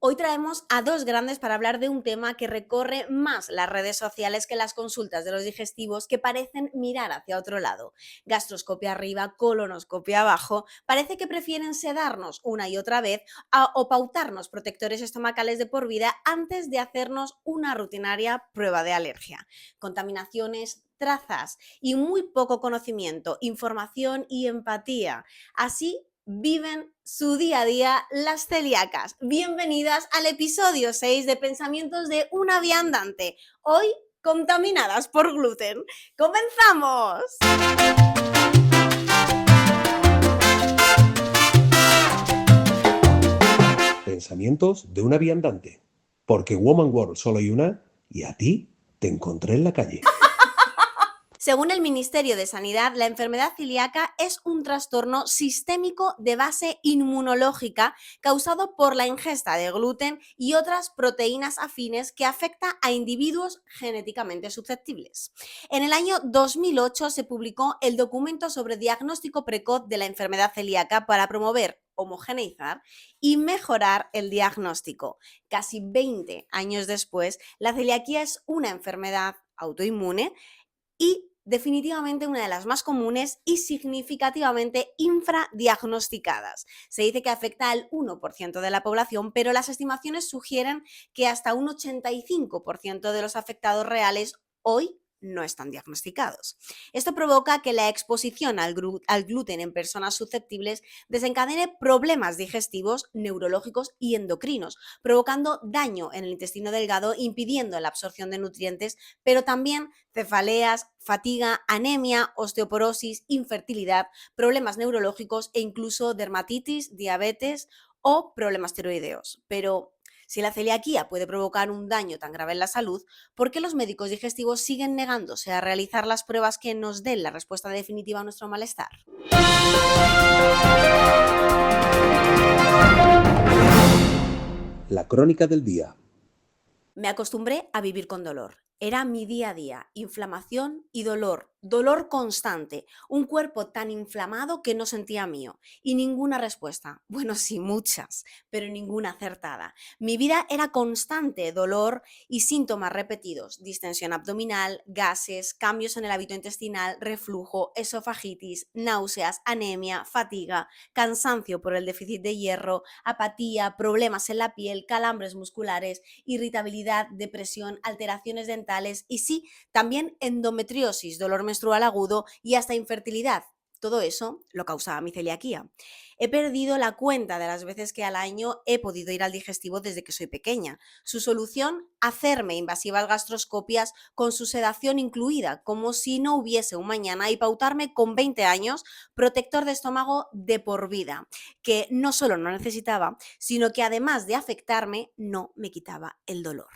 Hoy traemos a dos grandes para hablar de un tema que recorre más las redes sociales que las consultas de los digestivos que parecen mirar hacia otro lado. Gastroscopia arriba, colonoscopia abajo, parece que prefieren sedarnos una y otra vez o pautarnos protectores estomacales de por vida antes de hacernos una rutinaria prueba de alergia. Contaminaciones, trazas y muy poco conocimiento, información y empatía. Así viven su día a día las celíacas. Bienvenidas al episodio 6 de Pensamientos de una viandante. Hoy contaminadas por gluten. ¡Comenzamos! Pensamientos de una viandante. Porque Woman World solo hay una y a ti te encontré en la calle. Según el Ministerio de Sanidad, la enfermedad celíaca es un trastorno sistémico de base inmunológica causado por la ingesta de gluten y otras proteínas afines que afecta a individuos genéticamente susceptibles. En el año 2008 se publicó el documento sobre diagnóstico precoz de la enfermedad celíaca para promover, homogeneizar y mejorar el diagnóstico. Casi 20 años después, la celiaquía es una enfermedad autoinmune y definitivamente una de las más comunes y significativamente infradiagnosticadas. Se dice que afecta al 1% de la población, pero las estimaciones sugieren que hasta un 85% de los afectados reales hoy no están diagnosticados. Esto provoca que la exposición al gluten en personas susceptibles desencadene problemas digestivos, neurológicos y endocrinos, provocando daño en el intestino delgado, impidiendo la absorción de nutrientes, pero también cefaleas, fatiga, anemia, osteoporosis, infertilidad, problemas neurológicos e incluso dermatitis, diabetes o problemas tiroideos. Pero si la celiaquía puede provocar un daño tan grave en la salud, ¿por qué los médicos digestivos siguen negándose a realizar las pruebas que nos den la respuesta definitiva a nuestro malestar? La crónica del día. Me acostumbré a vivir con dolor. Era mi día a día, inflamación y dolor, dolor constante, un cuerpo tan inflamado que no sentía mío y ninguna respuesta. Bueno, sí, muchas, pero ninguna acertada. Mi vida era constante, dolor y síntomas repetidos, distensión abdominal, gases, cambios en el hábito intestinal, reflujo, esofagitis, náuseas, anemia, fatiga, cansancio por el déficit de hierro, apatía, problemas en la piel, calambres musculares, irritabilidad, depresión, alteraciones dentales y sí, también endometriosis, dolor menstrual agudo y hasta infertilidad. Todo eso lo causaba mi celiaquía. He perdido la cuenta de las veces que al año he podido ir al digestivo desde que soy pequeña. Su solución, hacerme invasivas gastroscopias con su sedación incluida, como si no hubiese un mañana, y pautarme con 20 años protector de estómago de por vida, que no solo no necesitaba, sino que además de afectarme, no me quitaba el dolor.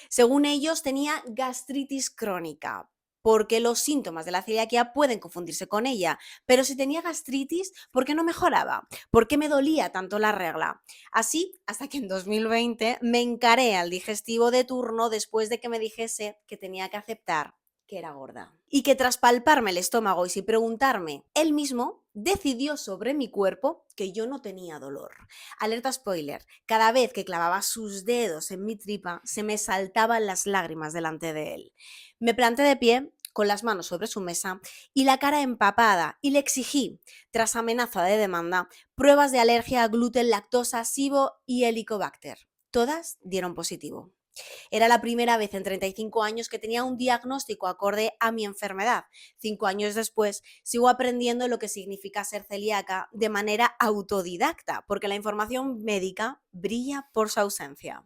Según ellos, tenía gastritis crónica, porque los síntomas de la celiaquía pueden confundirse con ella. Pero si tenía gastritis, ¿por qué no mejoraba? ¿Por qué me dolía tanto la regla? Así, hasta que en 2020 me encaré al digestivo de turno después de que me dijese que tenía que aceptar que era gorda. Y que tras palparme el estómago y sin preguntarme, él mismo decidió sobre mi cuerpo que yo no tenía dolor. Alerta spoiler, cada vez que clavaba sus dedos en mi tripa, se me saltaban las lágrimas delante de él. Me planté de pie, con las manos sobre su mesa y la cara empapada, y le exigí, tras amenaza de demanda, pruebas de alergia a gluten, lactosa, SIBO y Helicobacter. Todas dieron positivo. Era la primera vez en 35 años que tenía un diagnóstico acorde a mi enfermedad. 5 años después, sigo aprendiendo lo que significa ser celíaca de manera autodidacta, porque la información médica brilla por su ausencia.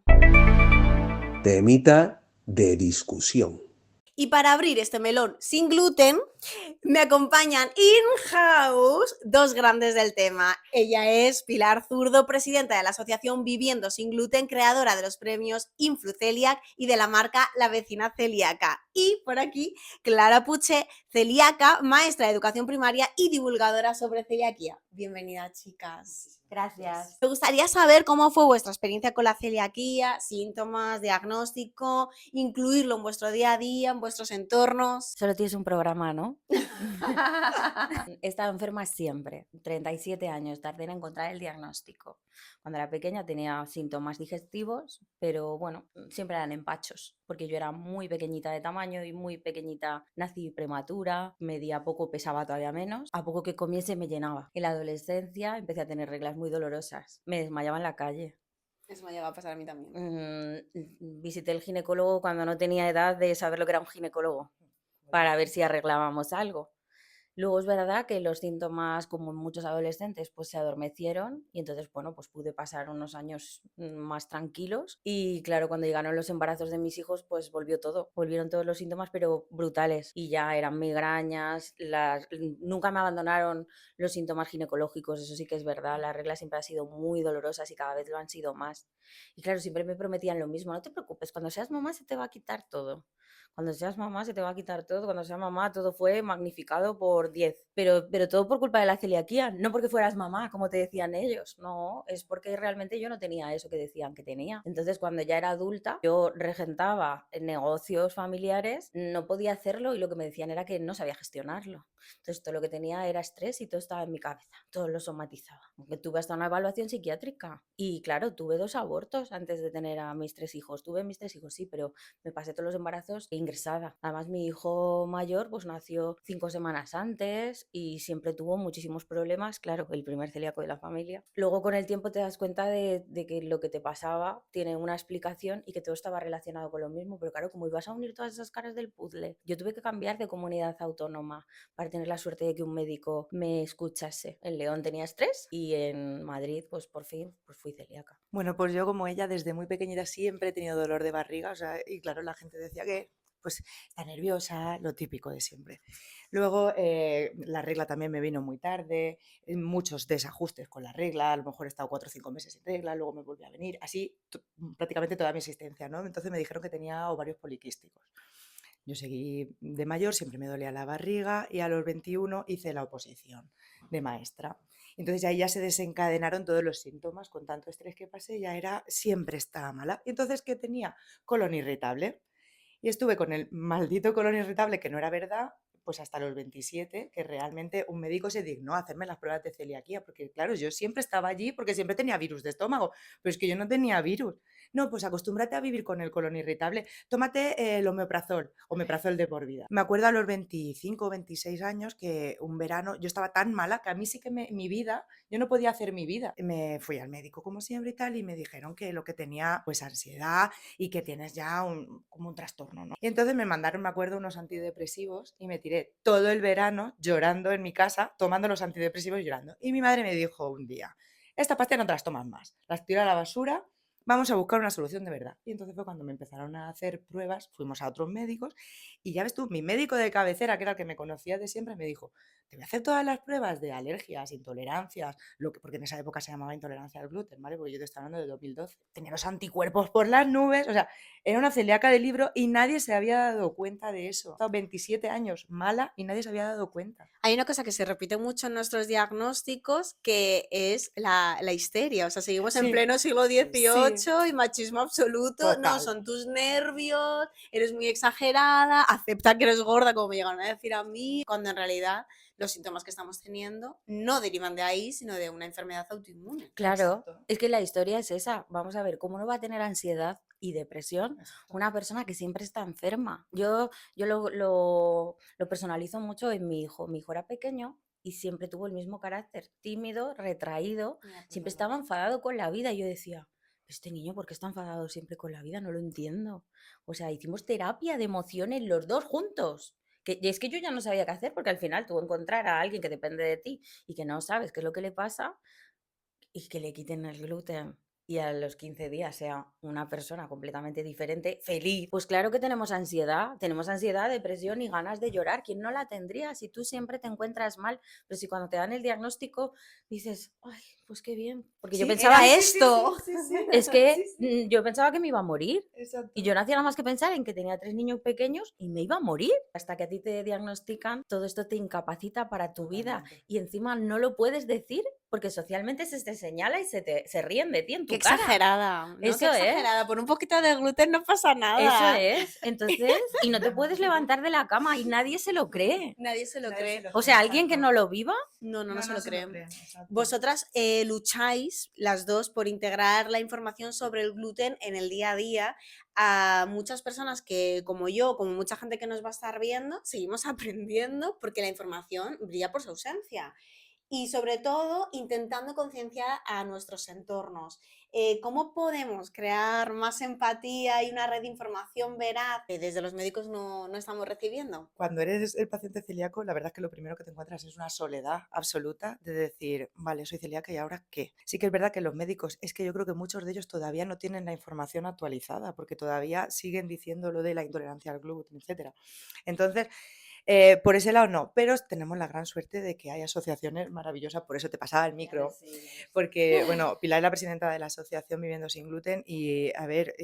Temita de discusión. Y para abrir este melón sin gluten, me acompañan in-house dos grandes del tema. Ella es Pilar Zurdo, presidenta de la asociación Viviendo Sin Gluten, creadora de los premios InfluCeliac y de la marca La Vecina Celíaca. Y por aquí, Clara Puche, celíaca, maestra de educación primaria y divulgadora sobre celiaquía. Bienvenida, chicas. Gracias. Me gustaría saber cómo fue vuestra experiencia con la celiaquía, síntomas, diagnóstico, incluirlo en vuestro día a día, en vuestros entornos. Solo tienes un programa, ¿no? ¿no? He estado enferma siempre, 37 años, tardé en encontrar el diagnóstico. Cuando era pequeña tenía síntomas digestivos, pero bueno, siempre eran empachos, porque yo era muy pequeñita de tamaño y muy pequeñita, nací prematura, medía poco, pesaba todavía menos, a poco que comiese me llenaba. En la adolescencia empecé a tener reglas muy dolorosas, me desmayaba en la calle. Eso me ha llegado a pasar a mí también. Visité el ginecólogo cuando no tenía edad de saber lo que era un ginecólogo, para ver si arreglábamos algo. Luego es verdad que los síntomas, como en muchos adolescentes, pues se adormecieron y entonces, bueno, pues pude pasar unos años más tranquilos. Y claro, cuando llegaron los embarazos de mis hijos, pues volvió todo. Volvieron todos los síntomas, pero brutales. Y ya eran migrañas, nunca me abandonaron los síntomas ginecológicos, eso sí que es verdad. Las reglas siempre han sido muy dolorosas y cada vez lo han sido más. Y claro, siempre me prometían lo mismo, no te preocupes, cuando seas mamá se te va a quitar todo. Cuando seas mamá se te va a quitar todo, cuando seas mamá todo fue magnificado por 10. Pero todo por culpa de la celiaquía, no porque fueras mamá, como te decían ellos, no, es porque realmente yo no tenía eso que decían que tenía. Entonces cuando ya era adulta, yo regentaba negocios familiares, no podía hacerlo y lo que me decían era que no sabía gestionarlo. Entonces todo lo que tenía era estrés y todo estaba en mi cabeza, todo lo somatizaba. Aunque tuve hasta una evaluación psiquiátrica y claro, tuve 2 abortos antes de tener a mis 3 hijos. Tuve mis 3 hijos, sí, pero me pasé todos los embarazos ingresada. Además, mi hijo mayor pues nació 5 semanas antes y siempre tuvo muchísimos problemas, claro, el primer celíaco de la familia. Luego con el tiempo te das cuenta de que lo que te pasaba tiene una explicación y que todo estaba relacionado con lo mismo, pero claro, como ibas a unir todas esas caras del puzzle, yo tuve que cambiar de comunidad autónoma para tener la suerte de que un médico me escuchase. En León tenía estrés y en Madrid pues por fin pues fui celíaca. Bueno, pues yo como ella desde muy pequeñita siempre he tenido dolor de barriga, o sea, y claro, la gente decía que pues está nerviosa, lo típico de siempre. Luego la regla también me vino muy tarde, muchos desajustes con la regla, a lo mejor he estado 4 o 5 meses sin regla, luego me volví a venir, así prácticamente toda mi existencia, ¿no? Entonces me dijeron que tenía ovarios poliquísticos. Yo seguí de mayor, siempre me dolía la barriga y a los 21 hice la oposición de maestra. Entonces ahí ya se desencadenaron todos los síntomas, con tanto estrés que pasé, ya era, siempre estaba mala. Y entonces, ¿qué tenía? Colon irritable. Y estuve con el maldito colon irritable, que no era verdad, pues hasta los 27, que realmente un médico se dignó a hacerme las pruebas de celiaquía, porque claro, yo siempre estaba allí porque siempre tenía virus de estómago, pero es que yo no tenía virus. No, pues acostúmbrate a vivir con el colon irritable, tómate el omeprazol de por vida. Me acuerdo a los 25 o 26 años que un verano yo estaba tan mala que a mí sí que mi vida, yo no podía hacer mi vida. Me fui al médico como siempre y tal y me dijeron que lo que tenía pues ansiedad y que tienes ya como un trastorno, ¿no? Y entonces me mandaron, me acuerdo, unos antidepresivos y me tiré todo el verano llorando en mi casa, tomando los antidepresivos y llorando. Y mi madre me dijo un día, esta pastilla no te las tomas más, las tiro a la basura, vamos a buscar una solución de verdad. Y entonces fue cuando me empezaron a hacer pruebas, fuimos a otros médicos y ya ves tú, mi médico de cabecera, que era el que me conocía de siempre, me dijo, te voy a hacer todas las pruebas de alergias, intolerancias, porque en esa época se llamaba intolerancia al gluten, ¿vale? Porque yo te estoy hablando de 2012. Tenía los anticuerpos por las nubes, o sea, era una celíaca de libro y nadie se había dado cuenta de eso. He estado 27 años mala y nadie se había dado cuenta. Hay una cosa que se repite mucho en nuestros diagnósticos que es la histeria. O sea, seguimos en Sí, pleno siglo XVIII sí, y machismo absoluto. No, total. son tus nervios, eres muy exagerada, acepta que eres gorda, como me llegaron a decir a mí, cuando en realidad los síntomas que estamos teniendo no derivan de ahí, sino de una enfermedad autoinmune. Claro, Exacto, es que la historia es esa. Vamos a ver, ¿cómo no va a tener ansiedad y depresión exacto. una persona que siempre está enferma? Yo lo personalizo mucho en mi hijo. Mi hijo era pequeño y siempre tuvo el mismo carácter, tímido, retraído, Ya, pues siempre verdad. estaba enfadado con la vida. Y yo decía, este niño, ¿por qué está enfadado siempre con la vida? No lo entiendo. O sea, hicimos terapia de emociones los dos juntos. Y es que yo ya no sabía qué hacer porque al final tú encontrar a alguien que depende de ti y que no sabes qué es lo que le pasa y que le quiten el gluten y a los 15 días sea una persona completamente diferente, feliz. Pues claro que tenemos ansiedad, depresión y ganas de llorar. ¿Quién no la tendría si tú siempre te encuentras mal? Pero si cuando te dan el diagnóstico dices, ay, pues qué bien, porque yo Sí, pensaba sí, sí, esto. sí, sí, sí, Es que sí, sí, yo pensaba que me iba a morir. exacto. Y yo no hacía nada más que pensar en que tenía 3 niños pequeños y me iba a morir. Hasta que a ti te diagnostican, todo esto te incapacita para tu vida Totalmente. y encima no lo puedes decir porque socialmente se te señala y se ríen de ti en Qué tu cara. exagerada, ¿no? Qué Eso es. exagerada. Por un poquito de gluten no pasa Eso nada. es. Entonces, y no te puedes levantar de la cama y nadie se lo cree. Nadie se lo Nadie se cree. lo O sea, cree, alguien que exacto. no lo viva, No se lo creen. exacto. Vosotras lucháis las dos por integrar la información sobre el gluten en el día a día a muchas personas que, como yo, como mucha gente que nos va a estar viendo, seguimos aprendiendo porque la información brilla por su ausencia. Y sobre todo intentando concienciar a nuestros entornos. ¿Cómo podemos crear más empatía y una red de información veraz que desde los médicos no estamos recibiendo? Cuando eres el paciente celíaco, la verdad es que lo primero que te encuentras es una soledad absoluta de decir, vale, soy celíaca y ahora qué. Sí que es verdad que los médicos, es que yo creo que muchos de ellos todavía no tienen la información actualizada, porque todavía siguen diciendo lo de la intolerancia al gluten, etcétera. Entonces, por ese lado no, pero tenemos la gran suerte de que hay asociaciones maravillosas, por eso te pasaba el micro, porque, bueno, Pilar es la presidenta de la asociación Viviendo Sin Gluten y, a ver,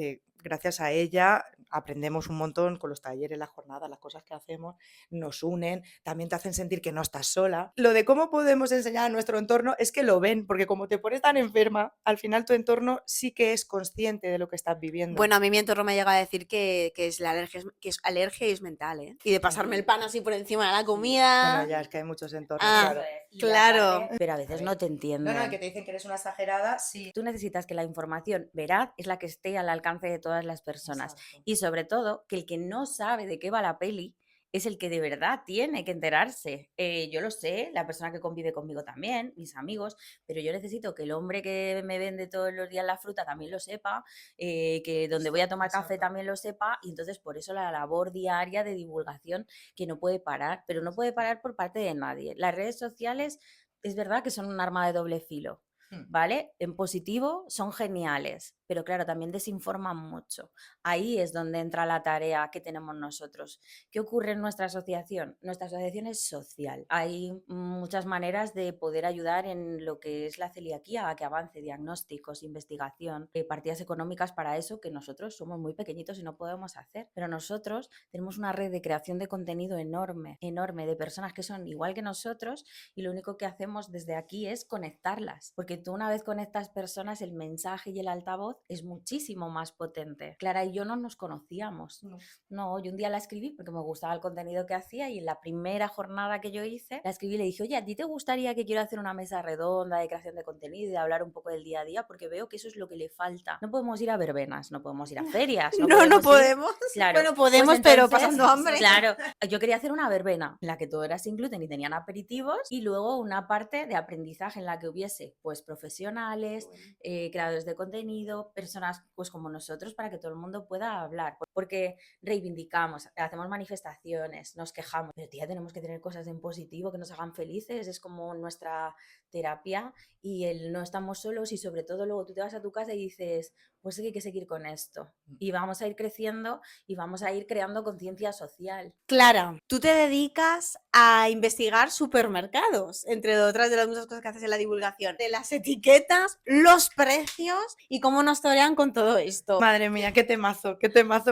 gracias a ella aprendemos un montón con los talleres, las jornadas, las cosas que hacemos, nos unen, también te hacen sentir que no estás sola. Lo de cómo podemos enseñar a nuestro entorno es que lo ven, porque como te pones tan enferma, al final tu entorno sí que es consciente de lo que estás viviendo. Bueno, a mí mi entorno me llega a decir que es la alergia, que es alergia y es mental, ¿eh? Y de pasarme el pan así por encima de la comida. Bueno, ya es que hay muchos entornos, Ah, claro. claro. pero a veces no te entienden. que te dicen que eres una exagerada, sí. Tú necesitas que la información veraz es la que esté al alcance de todas las personas. Exacto. Y sobre todo, que el que no sabe de qué va la peli es el que de verdad tiene que enterarse. Yo lo sé, la persona que convive conmigo también, mis amigos, pero yo necesito que el hombre que me vende todos los días la fruta también lo sepa, que donde voy a tomar café Exacto. también lo sepa, y entonces por eso la labor diaria de divulgación que no puede parar, pero no puede parar por parte de nadie. Las redes sociales es verdad que son un arma de doble filo. ¿Vale? En positivo son geniales, pero claro, también desinforman mucho. Ahí es donde entra la tarea que tenemos nosotros. ¿Qué ocurre en nuestra asociación? Nuestra asociación es social. Hay muchas maneras de poder ayudar en lo que es la celiaquía, a que avance diagnósticos, investigación, partidas económicas para eso, que nosotros somos muy pequeñitos y no podemos hacer. Pero nosotros tenemos una red de creación de contenido enorme, enorme, de personas que son igual que nosotros y lo único que hacemos desde aquí es conectarlas, porque tú una vez conectas personas, el mensaje y el altavoz es muchísimo más potente. Clara y yo no nos conocíamos. No, yo un día la escribí porque me gustaba el contenido que hacía y en la primera jornada que yo hice, la escribí y le dije, oye, ¿a ti te gustaría que quiero hacer una mesa redonda de creación de contenido y de hablar un poco del día a día? Porque veo que eso es lo que le falta. No podemos ir a verbenas, no podemos ir a ferias, No podemos ir- podemos. Claro, Bueno, pues podemos, pero entonces, pasando hambre. Claro, yo quería hacer una verbena en la que todo era sin gluten y tenían aperitivos y luego una parte de aprendizaje en la que hubiese pues profesionales, creadores de contenido, personas pues como nosotros para que todo el mundo pueda hablar, porque reivindicamos, hacemos manifestaciones, nos quejamos, pero tía, tenemos que tener cosas en positivo que nos hagan felices, es como nuestra terapia y el no estamos solos y sobre todo luego tú te vas a tu casa y dices, pues hay que seguir con esto y vamos a ir creciendo y vamos a ir creando conciencia social. Clara, tú te dedicas a investigar supermercados, entre otras de las muchas cosas que haces en la divulgación, de las etiquetas, los precios y cómo nos torean con todo esto. Madre mía, qué temazo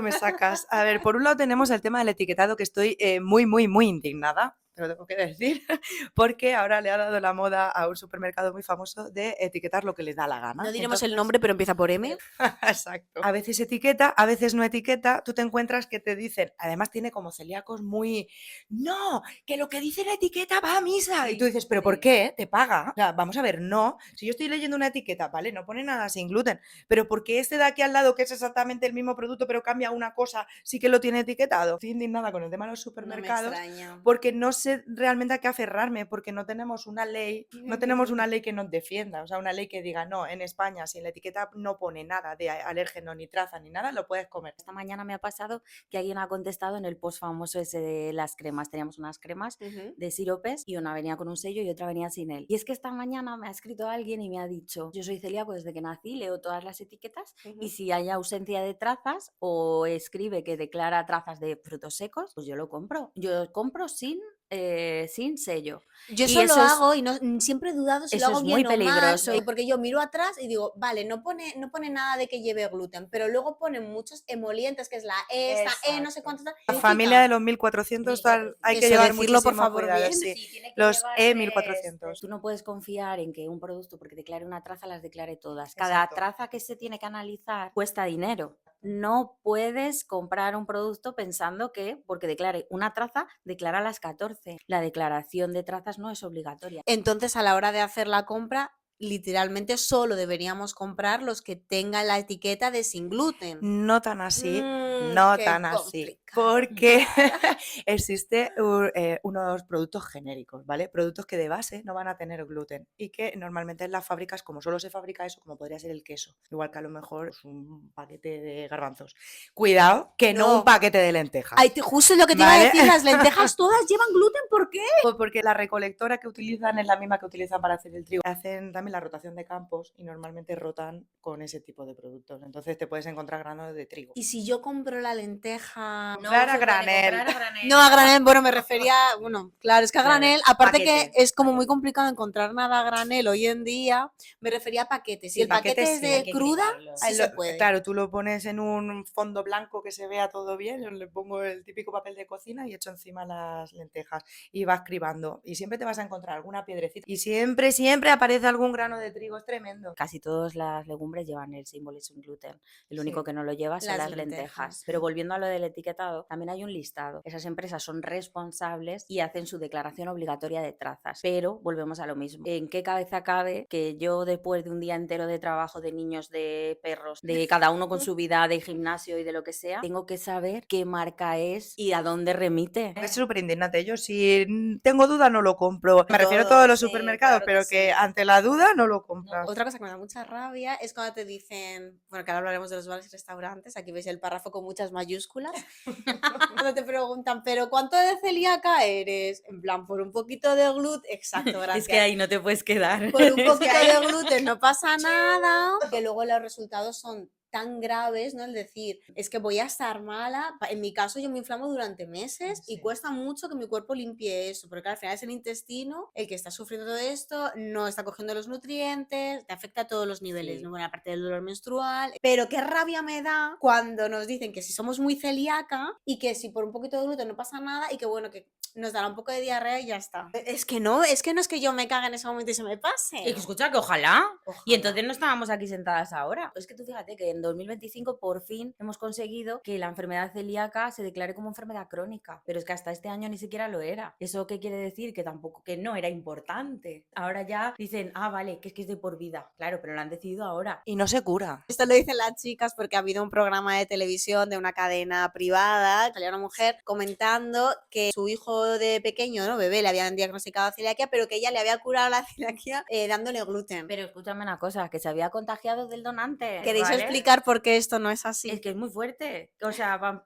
me sacas. A ver, por un lado tenemos el tema del etiquetado que estoy muy, muy, muy indignada, te lo tengo que decir, porque ahora le ha dado la moda a un supermercado muy famoso de etiquetar lo que les da la gana. No diremos el Entonces, nombre, pero empieza por M. Exacto. A veces etiqueta, a veces no etiqueta, tú te encuentras que te dicen, además tiene como celíacos muy, no, que lo que dice la etiqueta va a misa. Y tú dices, ¿pero por qué? ¿Te paga? O sea, vamos a ver, no. Si yo estoy leyendo una etiqueta, vale, no pone nada sin gluten, pero ¿por qué este de aquí al lado, que es exactamente el mismo producto, pero cambia una cosa, sí que lo tiene etiquetado? Estoy indignada con el tema de los supermercados. No me extraña. Porque no sé realmente a qué aferrarme, porque no tenemos una ley que nos defienda, o sea, una ley que diga, no, en España, si en la etiqueta no pone nada de alérgeno, ni traza, ni nada, lo puedes comer. Esta mañana me ha pasado que alguien ha contestado en el post famoso ese de las cremas. Teníamos unas cremas de siropes y una venía con un sello y otra venía sin él. Y es que esta mañana me ha escrito alguien y me ha dicho, yo soy celíaco desde que nací, leo todas las etiquetas y si hay ausencia de trazas o escribe que declara trazas de frutos secos, pues yo lo compro. Yo compro sin sin sello. Yo Y eso lo eso es- hago y siempre he dudado si lo eso hago es muy bien o mal, peligroso. porque yo miro atrás y digo, vale, no pone nada de que lleve gluten, pero luego ponen muchos emolientes, que es la E, esta E, no sé Exacto. cuánto tal. La Significa- familia de los 1400 tal, hay que Eso, llevar decirlo, por muchísimo favor, cuidado, bien. sí. Sí, tiene que Los llevar E1400. Tú no puedes confiar en que un producto, porque declare una traza, las declare todas. Cada Exacto. traza que se tiene que analizar cuesta dinero. No puedes comprar un producto pensando que, porque declare una traza, declara las 14. La declaración de trazas no es obligatoria. Entonces, a la hora de hacer la compra, literalmente solo deberíamos comprar los que tengan la etiqueta de sin gluten. No tan así, Mm, no qué tan así, complicado. porque existe unos productos genéricos, ¿vale? Productos que de base no van a tener gluten y que normalmente en las fábricas, como solo se fabrica eso, como podría ser el queso, igual que a lo mejor pues, un paquete de garbanzos. Cuidado, que no un No. paquete de lentejas. Ay, justo lo que te iba a ¿Vale? decir, las lentejas todas llevan gluten, ¿por qué? Pues porque la recolectora que utilizan es la misma que utilizan para hacer el trigo. Hacen también la rotación de campos y normalmente rotan con ese tipo de productos. Entonces te puedes encontrar granos de trigo. Y si yo compro la lenteja... Comprar a granel. No, a granel, bueno, me refería, bueno, claro, es que a Claro, granel, aparte paquete, que es como muy paquete. complicado encontrar nada a granel hoy en día, me refería a paquetes. Si Sí, el paquete paquetes es sí. de Hay que cruda, agregarlo. sí se puede. Claro, tú lo pones en un fondo blanco que se vea todo bien, yo le pongo el típico papel de cocina y echo encima las lentejas y vas cribando. Y siempre te vas a encontrar alguna piedrecita. Y siempre, siempre aparece algún grano de trigo, es tremendo. Casi todas las legumbres llevan el símbolo sin gluten. El único Sí. que no lo lleva son Las las lentejas. lentejas. Pero volviendo a lo del etiquetado, también hay un listado. Esas empresas son responsables y hacen su declaración obligatoria de trazas. Pero volvemos a lo mismo. ¿En qué cabeza cabe que yo, después de un día entero de trabajo de niños, de perros, de cada uno con su vida, de gimnasio y de lo que sea, tengo que saber qué marca es y a dónde remite? Es súper indignante. Yo si tengo duda no lo compro. Me refiero a Todo, todos los sí, supermercados, claro que pero que sí. ante la duda no lo compras. Otra cosa que me da mucha rabia es cuando te dicen, bueno, que ahora hablaremos de los bares y restaurantes, aquí veis el párrafo con muchas mayúsculas, cuando te preguntan, pero ¿cuánto de celíaca eres? En plan, por un poquito de gluten, exacto, gracias. Es que ahí no te puedes quedar. Por un Es que poquito ahí- de gluten no pasa nada, que luego los resultados son tan graves, ¿no? El decir, es que voy a estar mala. En mi caso, yo me inflamo durante meses y Sí. cuesta mucho que mi cuerpo limpie eso, porque al final es el intestino el que está sufriendo todo esto, no está cogiendo los nutrientes, te afecta a todos los niveles, Sí. ¿no? Bueno, aparte del dolor menstrual. Pero qué rabia me da cuando nos dicen que si somos muy celíaca y que si por un poquito de gluten no pasa nada y que bueno, que nos dará un poco de diarrea y ya está. Es que no es que yo me cague en ese momento y se me pase. Y que escucha que ojalá. Y Ojalá. entonces no estábamos aquí sentadas ahora. Es que tú fíjate que en 2025 por fin hemos conseguido que la enfermedad celíaca se declare como enfermedad crónica. Pero es que hasta este año ni siquiera lo era. ¿Eso qué quiere decir? Que tampoco, que no era importante. Ahora ya dicen, ah, vale, que es de por vida. Claro, pero lo han decidido ahora. Y no se cura. Esto lo dicen las chicas porque ha habido un programa de televisión de una cadena privada, salía una mujer comentando que su hijo de pequeño, ¿no? Bebé, le habían diagnosticado celiaquia, pero que ella le había curado la celiaquia dándole gluten. Pero escúchame una cosa, que se había contagiado del donante. ¿Queréis ¿vale? explicar por qué esto no es así? Es que es muy fuerte. O sea, para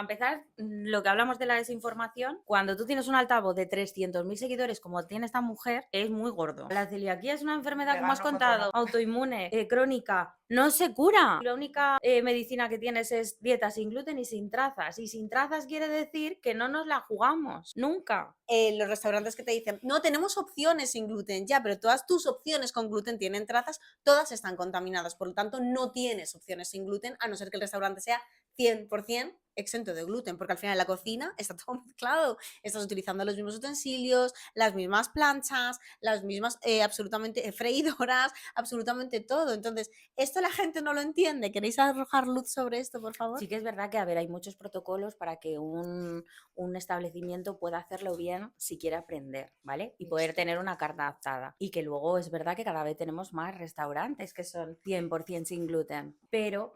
empezar, lo que hablamos de la desinformación, cuando tú tienes un altavoz de 300.000 seguidores como tiene esta mujer, es muy gordo. La celiaquía es una enfermedad, como has Vegano contado, autoinmune, crónica, no se cura. La única medicina que tienes es dieta sin gluten y sin trazas. Y sin trazas quiere decir que no nos la jugamos, nunca. Los restaurantes que te dicen, no, tenemos opciones sin gluten, ya, pero todas tus opciones con gluten tienen trazas, todas están contaminadas, por lo tanto no tienes opciones sin gluten, a no ser que el restaurante sea 100% exento de gluten, porque al final en la cocina está todo mezclado, estás utilizando los mismos utensilios, las mismas planchas, las mismas absolutamente freidoras, absolutamente todo. Entonces, esto la gente no lo entiende. ¿Queréis arrojar luz sobre esto, por favor? Sí que es verdad que, a ver, hay muchos protocolos para que un establecimiento pueda hacerlo bien si quiere aprender, ¿vale? Y poder tener una carta adaptada. Y que luego es verdad que cada vez tenemos más restaurantes que son 100% sin gluten, pero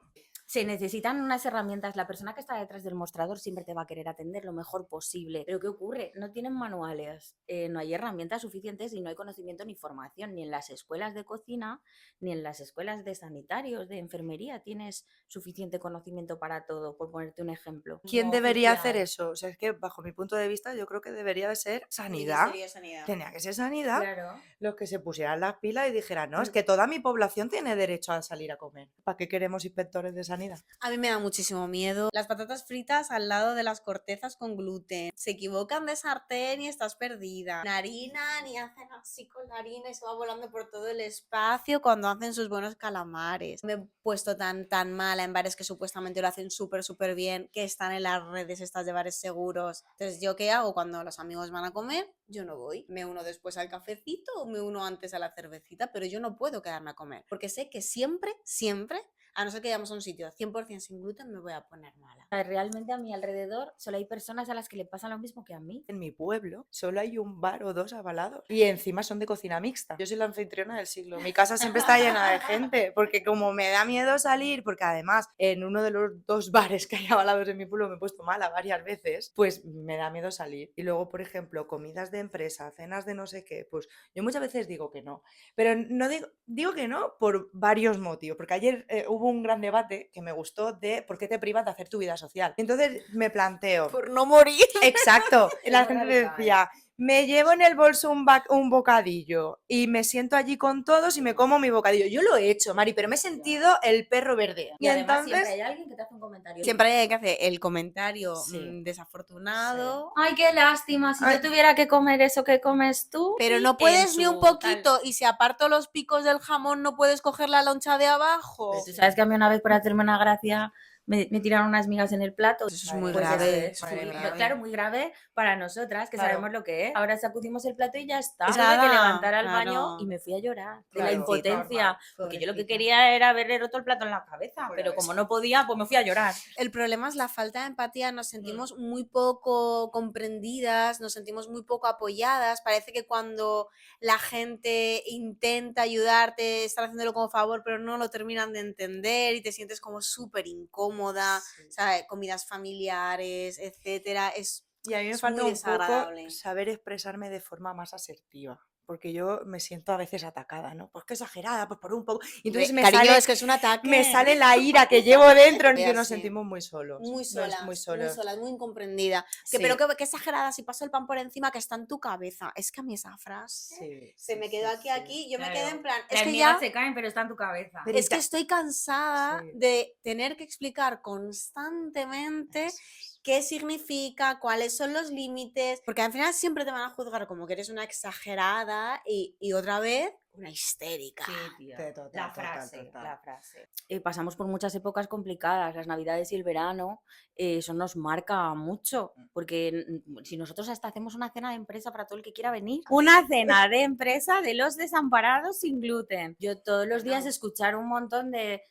se necesitan unas herramientas. La persona que está detrás del mostrador siempre te va a querer atender lo mejor posible. Pero ¿qué ocurre? No tienen manuales, no hay herramientas suficientes y no hay conocimiento ni formación, ni en las escuelas de cocina, ni en las escuelas de sanitarios, de enfermería tienes suficiente conocimiento para todo, por ponerte un ejemplo. ¿Quién No debería oficial. hacer eso? O sea, es que bajo mi punto de vista yo creo que debería de ser sanidad. Sanidad. Tenía que ser sanidad. Claro. Los que se pusieran las pilas y dijeran, no, es Mm. que toda mi población tiene derecho a salir a comer. ¿Para qué queremos inspectores de sanidad Anida? A mí me da muchísimo miedo. Las patatas fritas al lado de las cortezas con gluten. Se equivocan de sartén y estás perdida. Harinan y hacen así con la harina y se va volando por todo el espacio cuando hacen sus buenos calamares. Me he puesto tan mala en bares que supuestamente lo hacen súper bien, que están en las redes estas de bares seguros. Entonces, ¿yo qué hago cuando los amigos van a comer? Yo no voy. Me uno después al cafecito o me uno antes a la cervecita, pero yo no puedo quedarme a comer. Porque sé que siempre, a no ser que vayamos a un sitio 100% sin gluten, me voy a poner mala. Realmente a mi alrededor solo hay personas a las que le pasa lo mismo que a mí. En mi pueblo solo hay un bar o dos avalados y encima son de cocina mixta. Yo soy la anfitriona del siglo. Mi casa siempre está llena de gente porque como me da miedo salir, porque además en uno de los 2 bares que hay avalados en mi pueblo me he puesto mala varias veces, pues me da miedo salir. Y luego, por ejemplo, comidas de empresa, cenas de no sé qué, pues yo muchas veces digo que no. Pero no digo que no por varios motivos, porque ayer hubo un gran debate que me gustó de por qué te privas de hacer tu vida social. Entonces me planteo... Por no morir. Exacto. La Es gente radical. decía, me llevo en el bolso un bocadillo y me siento allí con todos y me como mi bocadillo. Yo lo he hecho, Mari, pero me he sentido el perro verde. Y además siempre hay alguien que te hace un comentario. Siempre hay que hacer el comentario Sí. desafortunado. Ay, qué lástima, si Ay. yo tuviera que comer eso que comes tú. Pero y no en puedes ni un su poquito, tal. y si aparto los picos del jamón no puedes coger la loncha de abajo. Pero tú sabes que a mí una vez por hacerme una gracia me tiraron unas migas en el plato. Eso es Madre muy mía, grave. eso madre es mía. claro, muy grave para nosotras, que Claro. sabemos lo que es. Ahora sacudimos el plato y ya está. Es Tuve que nada, levantar al claro. baño y me fui a llorar de la Claro, impotencia. normal, Porque yo lo que pobrecita. quería era haberle roto el plato en la cabeza, pero como no podía, pues me fui a llorar. El problema es la falta de empatía, nos sentimos muy poco comprendidas, nos sentimos muy poco apoyadas, parece que cuando la gente intenta ayudarte, están haciéndolo como favor, pero no lo terminan de entender y te sientes como súper incómoda, ¿sabes? Comidas familiares, etcétera, Y a mí me es falta muy un poco desagradable. saber expresarme de forma más asertiva. Porque yo me siento a veces atacada, ¿no? Pues qué exagerada, pues por un poco. Y entonces Cariño, es que es un ataque. me sale la ira que llevo dentro y Soy que nos así. sentimos muy solos. Muy Nos- solas, muy solos. muy incomprendida. Sí. Pero qué exagerada, si paso el pan por encima que está en tu cabeza. Es que a mí esa frase Sí, se sí, me quedó sí, aquí, yo me quedé en plan, es Las que migas ya, se caen, pero está en tu cabeza. Pero es que estoy cansada Sí. de tener que explicar constantemente qué significa, cuáles son los límites, porque al final siempre te van a juzgar como que eres una exagerada y otra vez una histérica. Sí, tío. Total, La total, frase, total. la frase. Pasamos por muchas épocas complicadas, las navidades y el verano, eso nos marca mucho, porque si nosotros hasta hacemos una cena de empresa para todo el que quiera venir, una cena de empresa de los desamparados sin gluten. Yo todos los días escuchar un montón de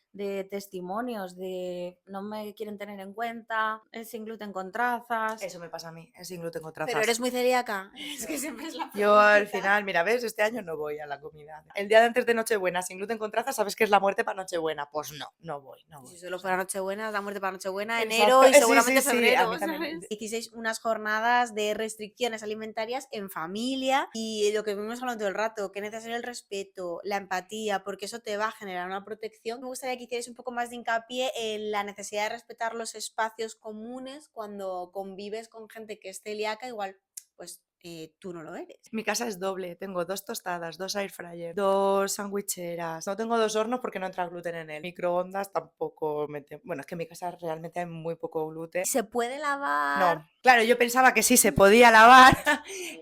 testimonios de no me quieren tener en cuenta, es sin gluten con trazas. Eso me pasa a mí, es sin gluten con trazas. Pero eres muy celíaca. Es que siempre es la Yo al preguntita. final, mira, ves, este año no voy a la comida. El día de antes de Nochebuena, sin gluten con trazas, ¿sabes que es la muerte para Nochebuena? Pues no voy. Si solo fuera Nochebuena, la muerte para Nochebuena, Exacto. enero y Sí, seguramente sí, sí, a febrero. mí también. ¿Sabes? Hicisteis unas jornadas de restricciones alimentarias en familia y lo que vimos hablando todo el rato, que necesario el respeto, la empatía, porque eso te va a generar una protección. Me gustaría que hicierais un poco más de hincapié en la necesidad de respetar los espacios comunes cuando convives con gente que es celíaca, igual pues tú no lo eres. Mi casa es doble, tengo 2 tostadas, 2 air fryers, 2 sandwicheras. No tengo 2 hornos porque no entra gluten en él. Microondas tampoco bueno, es que en mi casa realmente hay muy poco gluten. ¿Se puede lavar? No, claro, yo pensaba que sí se podía lavar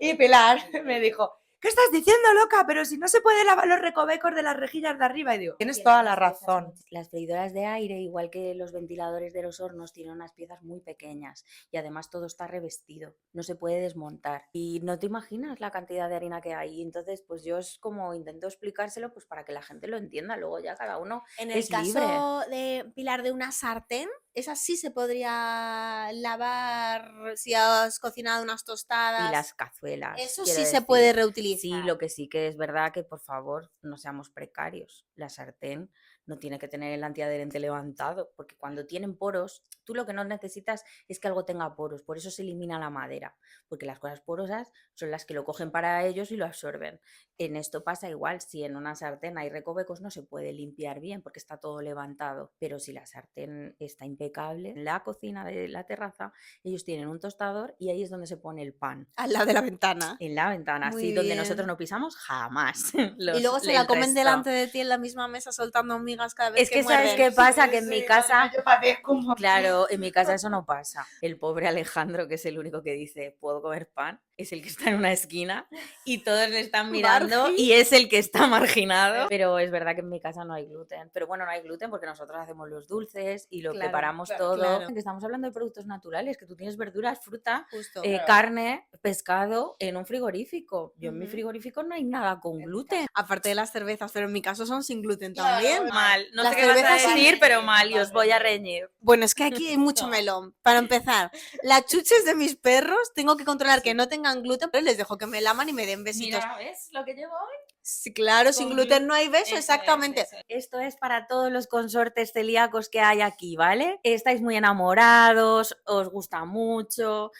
y Pilar me dijo, ¿qué estás diciendo, loca? Pero si no se puede lavar los recovecos de las rejillas de arriba. Y digo, tienes toda la razón. Las freidoras de aire, igual que los ventiladores de los hornos, tienen unas piezas muy pequeñas y además todo está revestido, no se puede desmontar. Y no te imaginas la cantidad de harina que hay. Entonces, pues yo es como intento explicárselo pues para que la gente lo entienda. Luego ya cada uno En el es caso de Pilar de una sartén, esa sí se podría lavar si has cocinado unas tostadas. Y las cazuelas. Eso quiero sí se decir. puede reutilizar. Sí, lo que sí que es verdad que por favor no seamos precarios. La sartén no tiene que tener el antiadherente levantado, porque cuando tienen poros, tú lo que no necesitas es que algo tenga poros, por eso se elimina la madera, porque las cosas porosas son las que lo cogen para ellos y lo absorben. En esto pasa igual, si en una sartén hay recovecos no se puede limpiar bien porque está todo levantado, pero si la sartén está impecable, en la cocina de la terraza ellos tienen un tostador y ahí es donde se pone el pan. Al lado de la ventana. En la ventana, Muy así donde bien. nosotros no pisamos jamás. Y luego se la comen delante de ti en la misma mesa soltando hormigas cada vez Es que ¿sabes muerden. qué pasa? Que en mi casa... Yo padezco un montón. Claro, en mi casa eso no pasa. El pobre Alejandro, que es el único que dice, ¿puedo comer pan? Es el que está en una esquina y todos le están mirando Margi. y es el que está marginado. Pero es verdad que en mi casa no hay gluten. Pero bueno, no hay gluten porque nosotros hacemos los dulces y lo Claro, preparamos claro, todo. claro. Que estamos hablando de productos naturales, que tú tienes verduras, fruta, Justo. carne, pescado en un frigorífico. Yo en mi Ujú. frigorífico no hay nada con gluten. Aparte de las cervezas, pero en mi caso son sin gluten Claro, también. Mal, no Las sé qué vas a cervezas sin- decir, pero mal, y os voy a reñir. Bueno, es que aquí hay mucho melón. Para empezar, las chuches de mis perros tengo que controlar que no tengan gluten, pero les dejo que me laman y me den besitos. Mira, ¿ves lo que llevo hoy? Sí, claro, sin Con gluten no hay beso, Eso es, exactamente. eso es. Esto es para todos los consortes celíacos que hay aquí, ¿vale? Estáis muy enamorados, os gusta mucho,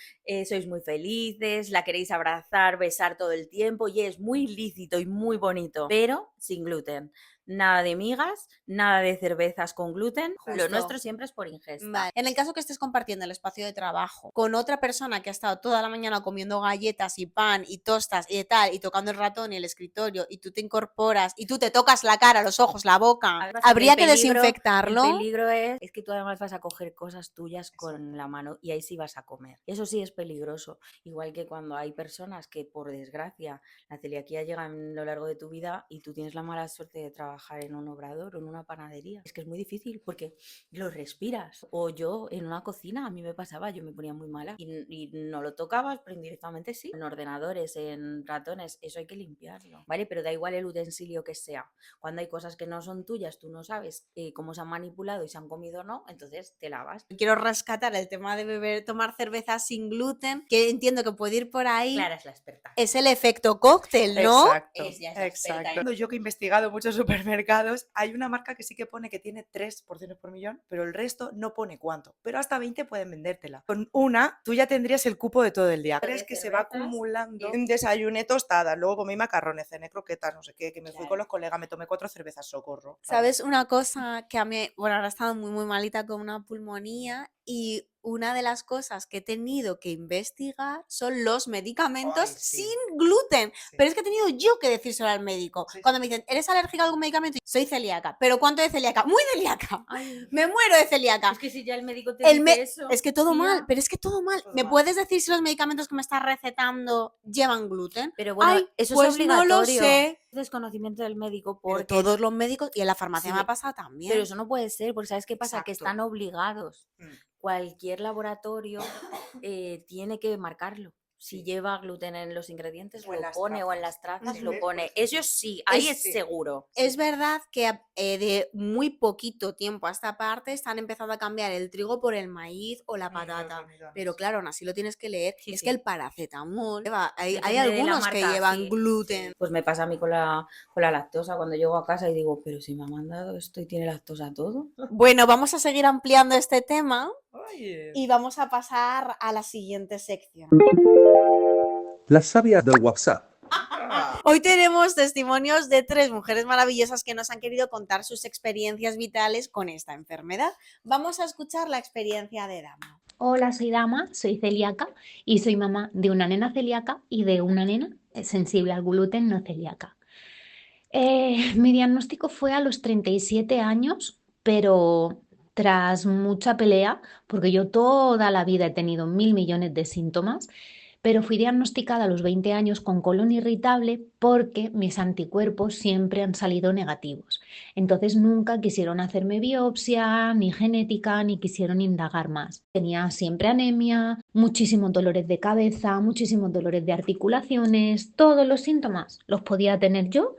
sois muy felices, la queréis abrazar, besar todo el tiempo y es muy lícito y muy bonito, pero sin gluten. Nada de migas, nada de cervezas con gluten. Lo Justo. nuestro siempre es por ingesta. Vale. En el caso que estés compartiendo el espacio de trabajo con otra persona que ha estado toda la mañana comiendo galletas y pan y tostas y tal, y tocando el ratón y el escritorio, y tú te incorporas y tú te tocas la cara, los ojos, la boca, Ahora pasa habría el que peligro- desinfectarlo. El peligro es que tú además vas a coger cosas tuyas con la mano y ahí sí vas a comer. Eso sí es peligroso. Igual que cuando hay personas que, por desgracia, la celiaquía llega a lo largo de tu vida y tú tienes la mala suerte de trabajar en un obrador o en una panadería. Es que es muy difícil porque lo respiras. O yo en una cocina, a mí me pasaba, yo me ponía muy mala y no lo tocabas, pero indirectamente sí. En ordenadores, en ratones, eso hay que limpiarlo, ¿vale? Pero da igual el utensilio que sea. Cuando hay cosas que no son tuyas, tú no sabes cómo se han manipulado y se han comido o no, entonces te lavas. Quiero rescatar el tema de tomar cerveza sin gluten, que entiendo que puede ir por ahí. Clara es la experta. Es el efecto cóctel, ¿no? Exacto, Ella es la experta exacto. Yo que he investigado muchos supermercados, hay una marca que sí que pone que tiene 3 porciones por millón, pero el resto no pone cuánto. Pero hasta 20 pueden vendértela. Con una, tú ya tendrías el cupo de todo el día. De Crees que se va cervezas, acumulando. Desayuné tostadas, luego comí macarrones, cené croquetas, no sé qué, que me fui Claro. con los colegas, me tomé 4 cervezas, socorro. ¿Sabes una cosa que a mí, bueno, ahora he estado muy, muy malita con una pulmonía y una de las cosas que he tenido que investigar son los medicamentos Ay, sí. sin gluten? Sí. Pero es que he tenido yo que decírselo al médico. Sí, Cuando sí. me dicen, ¿eres alérgica a algún medicamento? Soy celíaca. ¿Pero cuánto de celíaca? Muy celíaca. Ay, Me muero de celíaca. es que si ya el médico te El dice me- eso, Es que todo tía. mal, pero es que todo mal. Todo ¿Me mal. puedes decir si los medicamentos que me estás recetando llevan gluten? Pero bueno, Ay, eso pues es obligatorio. no lo sé. Desconocimiento del médico Pero porque... todos los médicos, y en la farmacia Sí, me ha pasado también. Pero eso no puede ser, porque ¿sabes qué pasa? Que Exacto. están obligados. Mm. Cualquier laboratorio tiene que marcarlo. Si Sí. lleva gluten en los ingredientes, O en lo las pone, o en trazas. las trazas Eso lo es, por pone. ejemplo. Eso sí, ahí es Sí. seguro. Es verdad que de muy poquito tiempo a esta parte están empezando a cambiar el trigo por el maíz o la Los patata. almidones. Pero claro, aún así lo tienes que leer. Sí, Es sí. que el paracetamol, hay Depende de la algunos que marca, llevan sí, gluten. sí. Pues me pasa a mí con la lactosa cuando llego a casa y digo, pero si me ha mandado esto y tiene lactosa todo. Bueno, vamos a seguir ampliando este tema Oye. y vamos a pasar a la siguiente sección. Las sabias del WhatsApp. Hoy tenemos testimonios de 3 mujeres maravillosas que nos han querido contar sus experiencias vitales con esta enfermedad. Vamos a escuchar la experiencia de Dama. Hola, soy Dama, soy celíaca y soy mamá de una nena celíaca y de una nena sensible al gluten no celíaca. Mi diagnóstico fue a los 37 años, pero tras mucha pelea, porque yo toda la vida he tenido 1000 millones de síntomas, pero fui diagnosticada a los 20 años con colon irritable porque mis anticuerpos siempre han salido negativos. Entonces nunca quisieron hacerme biopsia, ni genética, ni quisieron indagar más. Tenía siempre anemia, muchísimos dolores de cabeza, muchísimos dolores de articulaciones, todos los síntomas los podía tener yo,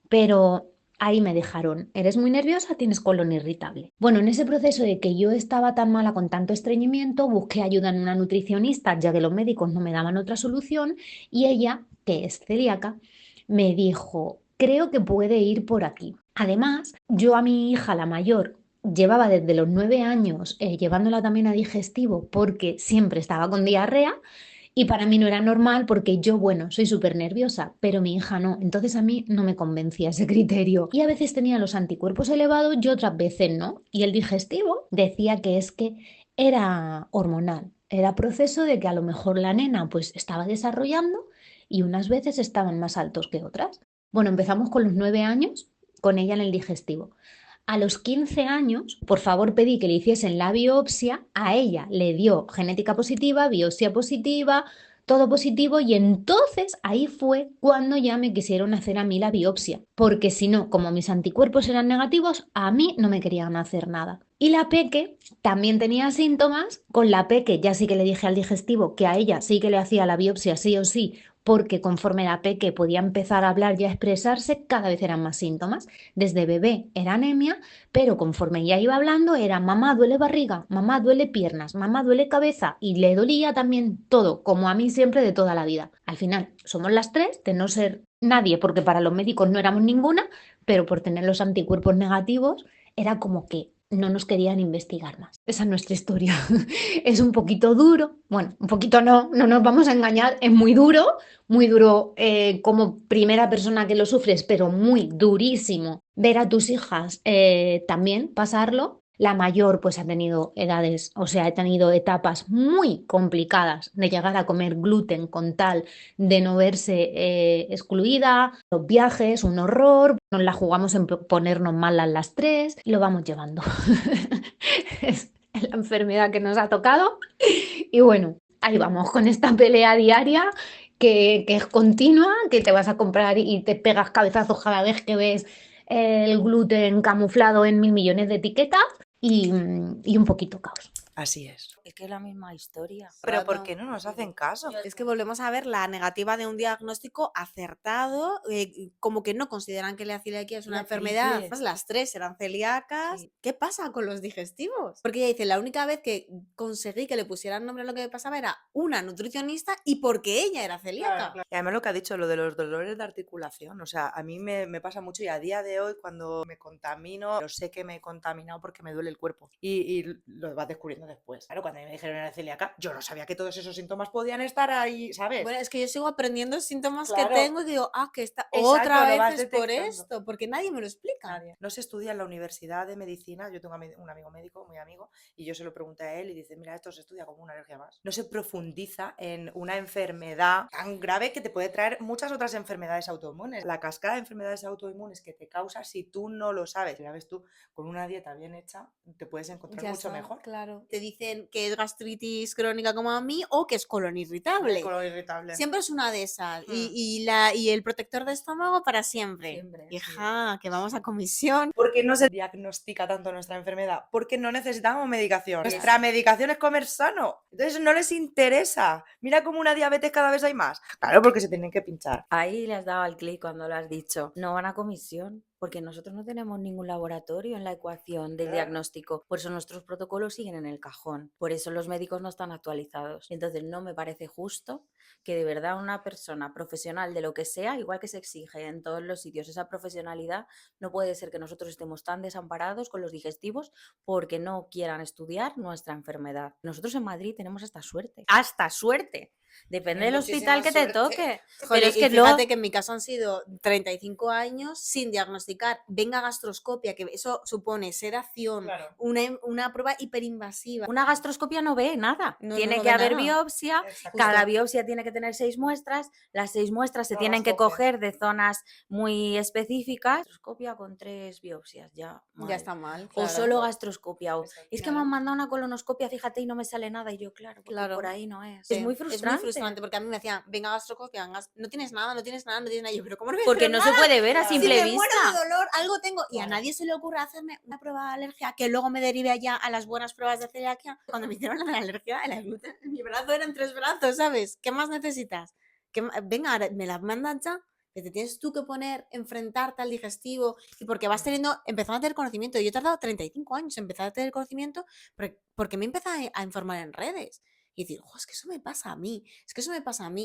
pero ahí me dejaron. ¿Eres muy nerviosa? Tienes colon irritable. Bueno, en ese proceso de que yo estaba tan mala con tanto estreñimiento, busqué ayuda en una nutricionista, ya que los médicos no me daban otra solución, y ella, que es celíaca, me dijo, creo que puede ir por aquí. Además, yo a mi hija, la mayor, llevaba desde los 9 años llevándola también a digestivo porque siempre estaba con diarrea. Y para mí no era normal porque yo, bueno, soy súper nerviosa, pero mi hija no. Entonces a mí no me convencía ese criterio. Y a veces tenía los anticuerpos elevados y otras veces no. Y el digestivo decía que es que era hormonal. Era proceso de que a lo mejor la nena pues estaba desarrollando y unas veces estaban más altos que otras. Bueno, empezamos con los 9 años con ella en el digestivo. A los 15 años, por favor, pedí que le hiciesen la biopsia. A ella le dio genética positiva, biopsia positiva, todo positivo, y entonces ahí fue cuando ya me quisieron hacer a mí la biopsia, porque si no, como mis anticuerpos eran negativos, a mí no me querían hacer nada. Y la peque también tenía síntomas. Con la peque ya sí que le dije al digestivo que a ella sí que le hacía la biopsia sí o sí, porque conforme la peque podía empezar a hablar y a expresarse, cada vez eran más síntomas. Desde bebé era anemia, pero conforme ya iba hablando era mamá duele barriga, mamá duele piernas, mamá duele cabeza, y le dolía también todo, como a mí siempre de toda la vida. Al final somos las tres, de no ser nadie, porque para los médicos no éramos ninguna, pero por tener los anticuerpos negativos era como que no nos querían investigar más. Esa es nuestra historia. Es un poquito duro, bueno, un poquito no nos vamos a engañar, es muy duro como primera persona que lo sufres, pero muy durísimo ver a tus hijas también pasarlo. La mayor pues ha tenido edades, o sea, ha tenido etapas muy complicadas de llegar a comer gluten con tal de no verse excluida. Los viajes, un horror, nos la jugamos en ponernos malas las tres y lo vamos llevando. Es la enfermedad que nos ha tocado y bueno, ahí vamos con esta pelea diaria que es continua, que te vas a comprar y te pegas cabezazos cada vez que ves el gluten camuflado en 1000 millones de etiquetas y un poquito caos. Así es. Es que es la misma historia. Pero ¿por qué no nos hacen caso? Es que volvemos a ver la negativa de un diagnóstico acertado, como que no consideran que la celiaquía es una La enfermedad. triple. Pues las tres eran celíacas. Sí. ¿Qué pasa con los digestivos? Porque ella dice, la única vez que conseguí que le pusieran nombre a lo que me pasaba era una nutricionista y porque ella era celíaca. Y además lo que ha dicho, lo de los dolores de articulación, o sea, a mí me pasa mucho y a día de hoy cuando me contamino, yo sé que me he contaminado porque me duele el cuerpo y lo vas descubriendo después. Claro, cuando me dijeron era celíaca, yo no sabía que todos esos síntomas podían estar ahí, ¿sabes? Bueno, es que yo sigo aprendiendo síntomas Claro. que tengo y digo, que está Exacto, otra lo vas vez es por detectando. esto, porque nadie me lo explica. Nadie. No se estudia en la Universidad de Medicina, yo tengo un amigo médico, muy amigo, y yo se lo pregunté a él y dice, mira, esto se estudia como una alergia más. No se profundiza en una enfermedad tan grave que te puede traer muchas otras enfermedades autoinmunes. La cascada de enfermedades autoinmunes que te causa si tú no lo sabes. Ya ves tú, con una dieta bien hecha, te puedes encontrar Ya mucho está, mejor. claro. Te dicen que es gastritis crónica como a mí o que es colon irritable. Colon irritable. Siempre es una de esas. Hmm. Y el protector de estómago para siempre. Siempre, sí. Hija, que vamos a comisión. ¿Por qué no se diagnostica tanto nuestra enfermedad? Porque no necesitamos medicación. Yes. Nuestra medicación es comer sano. Entonces no les interesa. Mira cómo una diabetes cada vez hay más. Claro, porque se tienen que pinchar. Ahí le has dado al clic cuando lo has dicho. No van a comisión, porque nosotros no tenemos ningún laboratorio en la ecuación del diagnóstico. Por eso nuestros protocolos siguen en el cajón. Por eso los médicos no están actualizados. Entonces no me parece justo que de verdad una persona profesional de lo que sea, igual que se exige en todos los sitios esa profesionalidad, no puede ser que nosotros estemos tan desamparados con los digestivos porque no quieran estudiar nuestra enfermedad. Nosotros en Madrid tenemos esta suerte. ¡Hasta suerte! Depende del hospital que te toque. Joder, Pero es y que fíjate que en mi caso han sido 35 años sin diagnosticar. Venga gastroscopia, que eso supone sedación, Claro. una prueba hiperinvasiva. una gastroscopia no ve nada. No, Tiene no que ve haber nada. biopsia. Exacto. Cada biopsia tiene que tener 6 muestras. Las 6 muestras se tienen que Gastroscopia. coger de zonas muy específicas. Gastroscopia con 3 biopsias, ya. Ya mal. está mal. O claro. solo gastroscopia. Exacto. Es que me han mandado una colonoscopia, fíjate, y no me sale nada. Y yo, claro, porque Claro. por ahí no es. Sí, Es muy frustrante. porque a mí me decían, venga gastroscopia, no tienes nada, no tienes nada, no tienes nada. Y yo, pero ¿cómo no me Porque dijeron no se nada? puede ver a Claro. Si simple me muero vista. de dolor, algo tengo. Y a Claro. nadie se le ocurre hacerme una prueba de alergia que luego me derive allá a las buenas pruebas de celiaquia. Cuando me hicieron la de la alergia, el gluten, en mi brazo eran 3 brazos, ¿sabes? ¿Qué más necesitas? Venga, ahora me la mandan ya. Que te tienes tú que poner, enfrentarte al digestivo y porque vas empezando a tener conocimiento. Yo he tardado 35 años en empezar a tener conocimiento porque me he empezado a informar en redes y decir, es que eso me pasa a mí,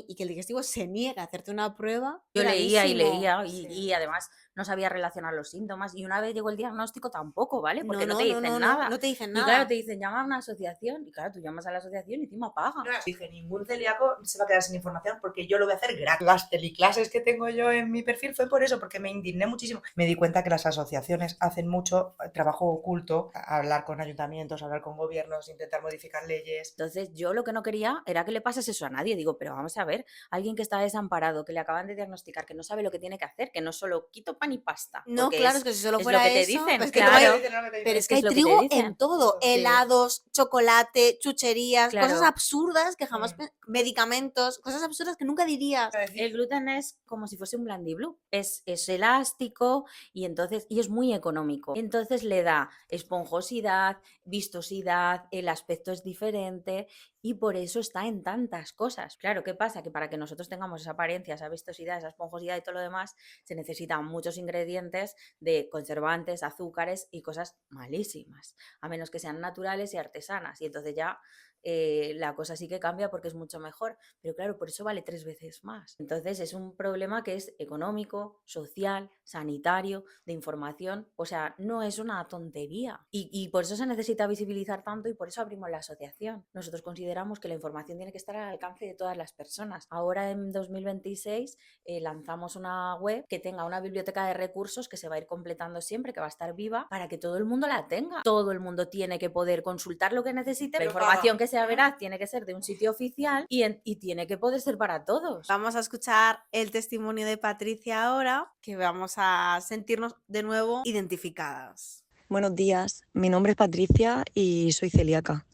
y que el digestivo se niega a hacerte una prueba. Yo leía y gravísimo. leía Sí. y además no sabía relacionar los síntomas y una vez llegó el diagnóstico tampoco, ¿vale? Porque no, te no, dicen no, nada. no te dicen Y nada. claro, te dicen llama a una asociación y claro, tú llamas a la asociación y encima pagas. Dije, ningún celíaco se va a quedar sin información porque yo lo voy a hacer gratis. Las teleclases que tengo yo en mi perfil fue por eso, porque me indigné muchísimo. Me di cuenta que las asociaciones hacen mucho trabajo oculto, hablar con ayuntamientos, hablar con gobiernos, intentar modificar leyes. Entonces yo lo que no quería era que le pasase eso a nadie. Digo, pero vamos a ver, alguien que está desamparado, que le acaban de diagnosticar, que no sabe lo que tiene que hacer, que no solo quito pan y pasta. No, porque claro, es que si solo es lo fuera que te eso, dicen, es que claro. pero es que hay es lo que te trigo dicen. en todo, Sí. helados, chocolate, chucherías, cosas Claro. absurdas que jamás, Mm. medicamentos, cosas absurdas que nunca dirías. El gluten es como si fuese un Blandiblu, es elástico y es muy económico. Entonces le da esponjosidad, vistosidad, el aspecto es diferente y por eso está en tantas cosas. Claro, ¿qué pasa? Que para que nosotros tengamos esa apariencia, esa vistosidad, esa esponjosidad y todo lo demás, se necesitan muchos ingredientes de conservantes, azúcares y cosas malísimas, a menos que sean naturales y artesanas. Y entonces ya la cosa sí que cambia porque es mucho mejor, pero claro, por eso vale 3 veces más. Entonces es un problema que es económico, social, sanitario, de información, o sea, no es una tontería. Y por eso se necesita visibilizar tanto y por eso abrimos la asociación. Nosotros consideramos que la información tiene que estar al alcance de todas las personas. Ahora en 2026 lanzamos una web que tenga una biblioteca de recursos que se va a ir completando siempre, que va a estar viva, para que todo el mundo la tenga. Todo el mundo tiene que poder consultar lo que necesite, la información que sea veraz tiene que ser de un sitio oficial y tiene que poder ser para todos. Vamos a escuchar el testimonio de Patricia ahora, que vamos a sentirnos de nuevo identificadas. Buenos días, mi nombre es Patricia y soy celíaca.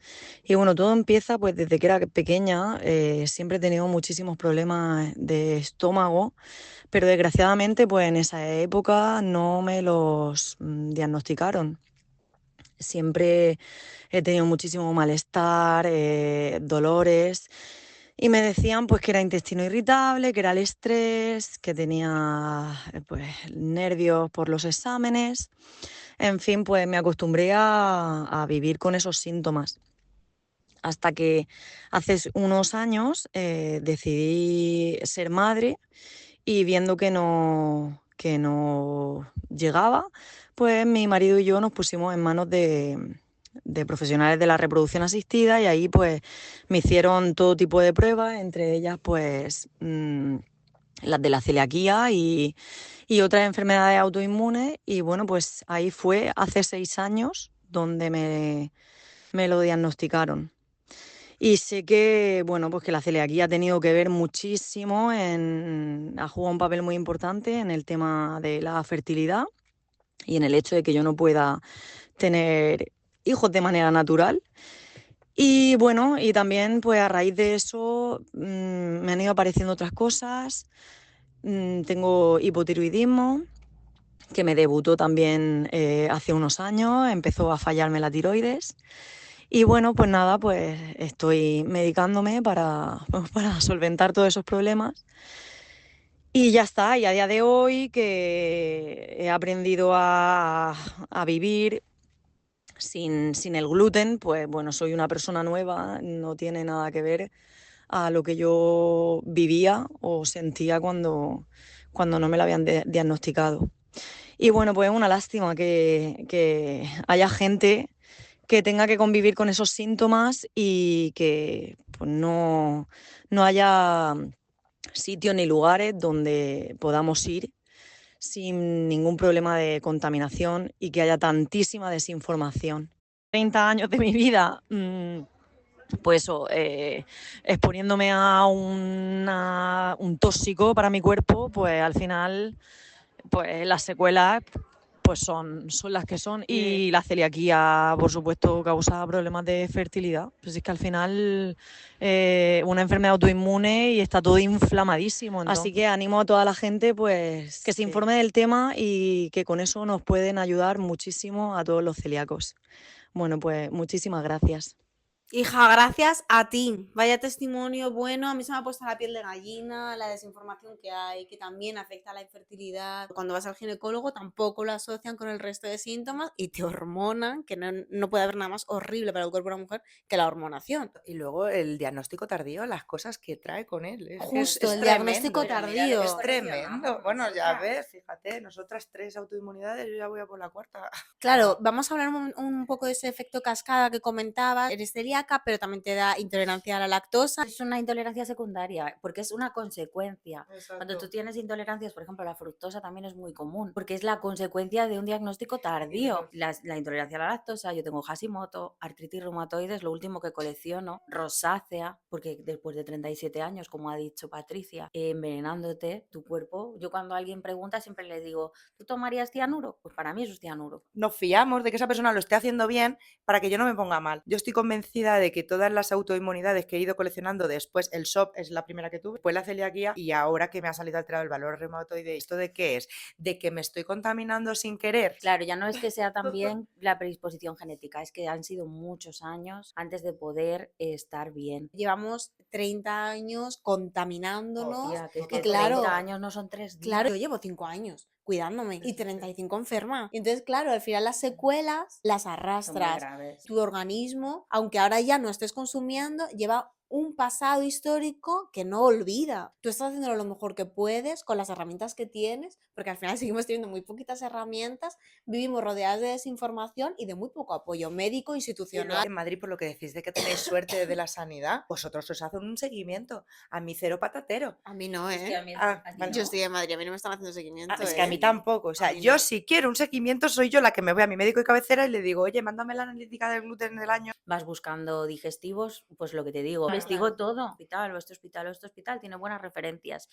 Y bueno, todo empieza pues desde que era pequeña, siempre he tenido muchísimos problemas de estómago, pero desgraciadamente pues en esa época no me los diagnosticaron. Siempre he tenido muchísimo malestar, dolores, y me decían pues que era intestino irritable, que era el estrés, que tenía pues nervios por los exámenes. En fin, pues me acostumbré a vivir con esos síntomas. Hasta que hace unos años decidí ser madre y viendo que no llegaba, pues mi marido y yo nos pusimos en manos de profesionales de la reproducción asistida y ahí pues me hicieron todo tipo de pruebas, entre ellas pues las de la celiaquía y otras enfermedades autoinmunes. Y bueno, pues ahí fue hace 6 años donde me lo diagnosticaron. Y sé que, bueno, pues que la celiaquía ha tenido que ver muchísimo, ha jugado un papel muy importante en el tema de la fertilidad y en el hecho de que yo no pueda tener hijos de manera natural. Y bueno, y también pues a raíz de eso me han ido apareciendo otras cosas. Tengo hipotiroidismo, que me debutó también hace unos años, empezó a fallarme la tiroides. Y bueno, pues nada, pues estoy medicándome para solventar todos esos problemas. Y ya está, y a día de hoy que he aprendido a vivir sin el gluten, pues bueno, soy una persona nueva, no tiene nada que ver a lo que yo vivía o sentía cuando no me lo habían diagnosticado. Y bueno, pues es una lástima que haya gente que tenga que convivir con esos síntomas y que pues, no haya sitios ni lugares donde podamos ir sin ningún problema de contaminación y que haya tantísima desinformación. 30 años de mi vida, pues eso, exponiéndome a un tóxico para mi cuerpo, pues al final pues las secuelas pues son las que son. Y la celiaquía, por supuesto, causa problemas de fertilidad. Pues es que al final una enfermedad autoinmune y está todo inflamadísimo. Entonces. Así que animo a toda la gente pues que se informe del tema y que con eso nos pueden ayudar muchísimo a todos los celíacos. Bueno, pues muchísimas gracias. Hija, gracias a ti. Vaya testimonio bueno. A mí se me ha puesto la piel de gallina, la desinformación que hay, que también afecta a la infertilidad. Cuando vas al ginecólogo tampoco lo asocian con el resto de síntomas y te hormonan, que no puede haber nada más horrible para el cuerpo de una mujer que la hormonación. Y luego el diagnóstico tardío, las cosas que trae con él. Justo, el diagnóstico tardío. Es tremendo. Bueno, ya ves, fíjate, nosotras 3 autoinmunidades, yo ya voy a por la 4ª. Claro, vamos a hablar un poco de ese efecto cascada que comentabas. Eres celíaca celíaca, pero también te da intolerancia a la lactosa. Es una intolerancia secundaria, porque es una consecuencia. Cuando tú tienes intolerancias, por ejemplo, la fructosa también es muy común, porque es la consecuencia de un diagnóstico tardío. La intolerancia a la lactosa, yo tengo Hashimoto, artritis reumatoide, es lo último que colecciono, rosácea, porque después de 37 años, como ha dicho Patricia, envenenándote tu cuerpo, yo cuando alguien pregunta siempre le digo, ¿tú tomarías cianuro? Pues para mí eso es cianuro. Nos fiamos de que esa persona lo esté haciendo bien para que yo no me ponga mal. Yo estoy convencida de que todas las autoinmunidades que he ido coleccionando después, el SOP es la primera que tuve, pues la celiaquía, y ahora que me ha salido alterado el valor reumatoide, ¿esto de qué es? ¿De que me estoy contaminando sin querer? Claro, ya no es que sea también la predisposición genética, es que han sido muchos años antes de poder estar bien. Llevamos 30 años contaminándonos. Tía, que es y que claro, 30 años no son 3 días. Claro, yo llevo 5 años cuidándome y 35 enferma. Y entonces, claro, al final las secuelas las Son muy arrastras. graves. Tu organismo, aunque ahora ya no estés consumiendo, lleva un pasado histórico que no olvida. Tú estás haciendo lo mejor que puedes con las herramientas que tienes, porque al final seguimos teniendo muy poquitas herramientas, vivimos rodeadas de desinformación y de muy poco apoyo médico, institucional. En Madrid, por lo que decís de que tenéis suerte de la sanidad, vosotros os hacen un seguimiento. A mí cero patatero. A mí no, Es que a mí- Ah, a ti vale. Yo no. estoy en Madrid, a mí no me están haciendo seguimiento. Es que a mí tampoco. O sea, mí yo no. si quiero un seguimiento soy yo la que me voy a mi médico de cabecera y le digo, oye, mándame la analítica del gluten del año. Vas buscando digestivos, pues lo que te digo, investigo todo, este hospital tiene buenas referencias.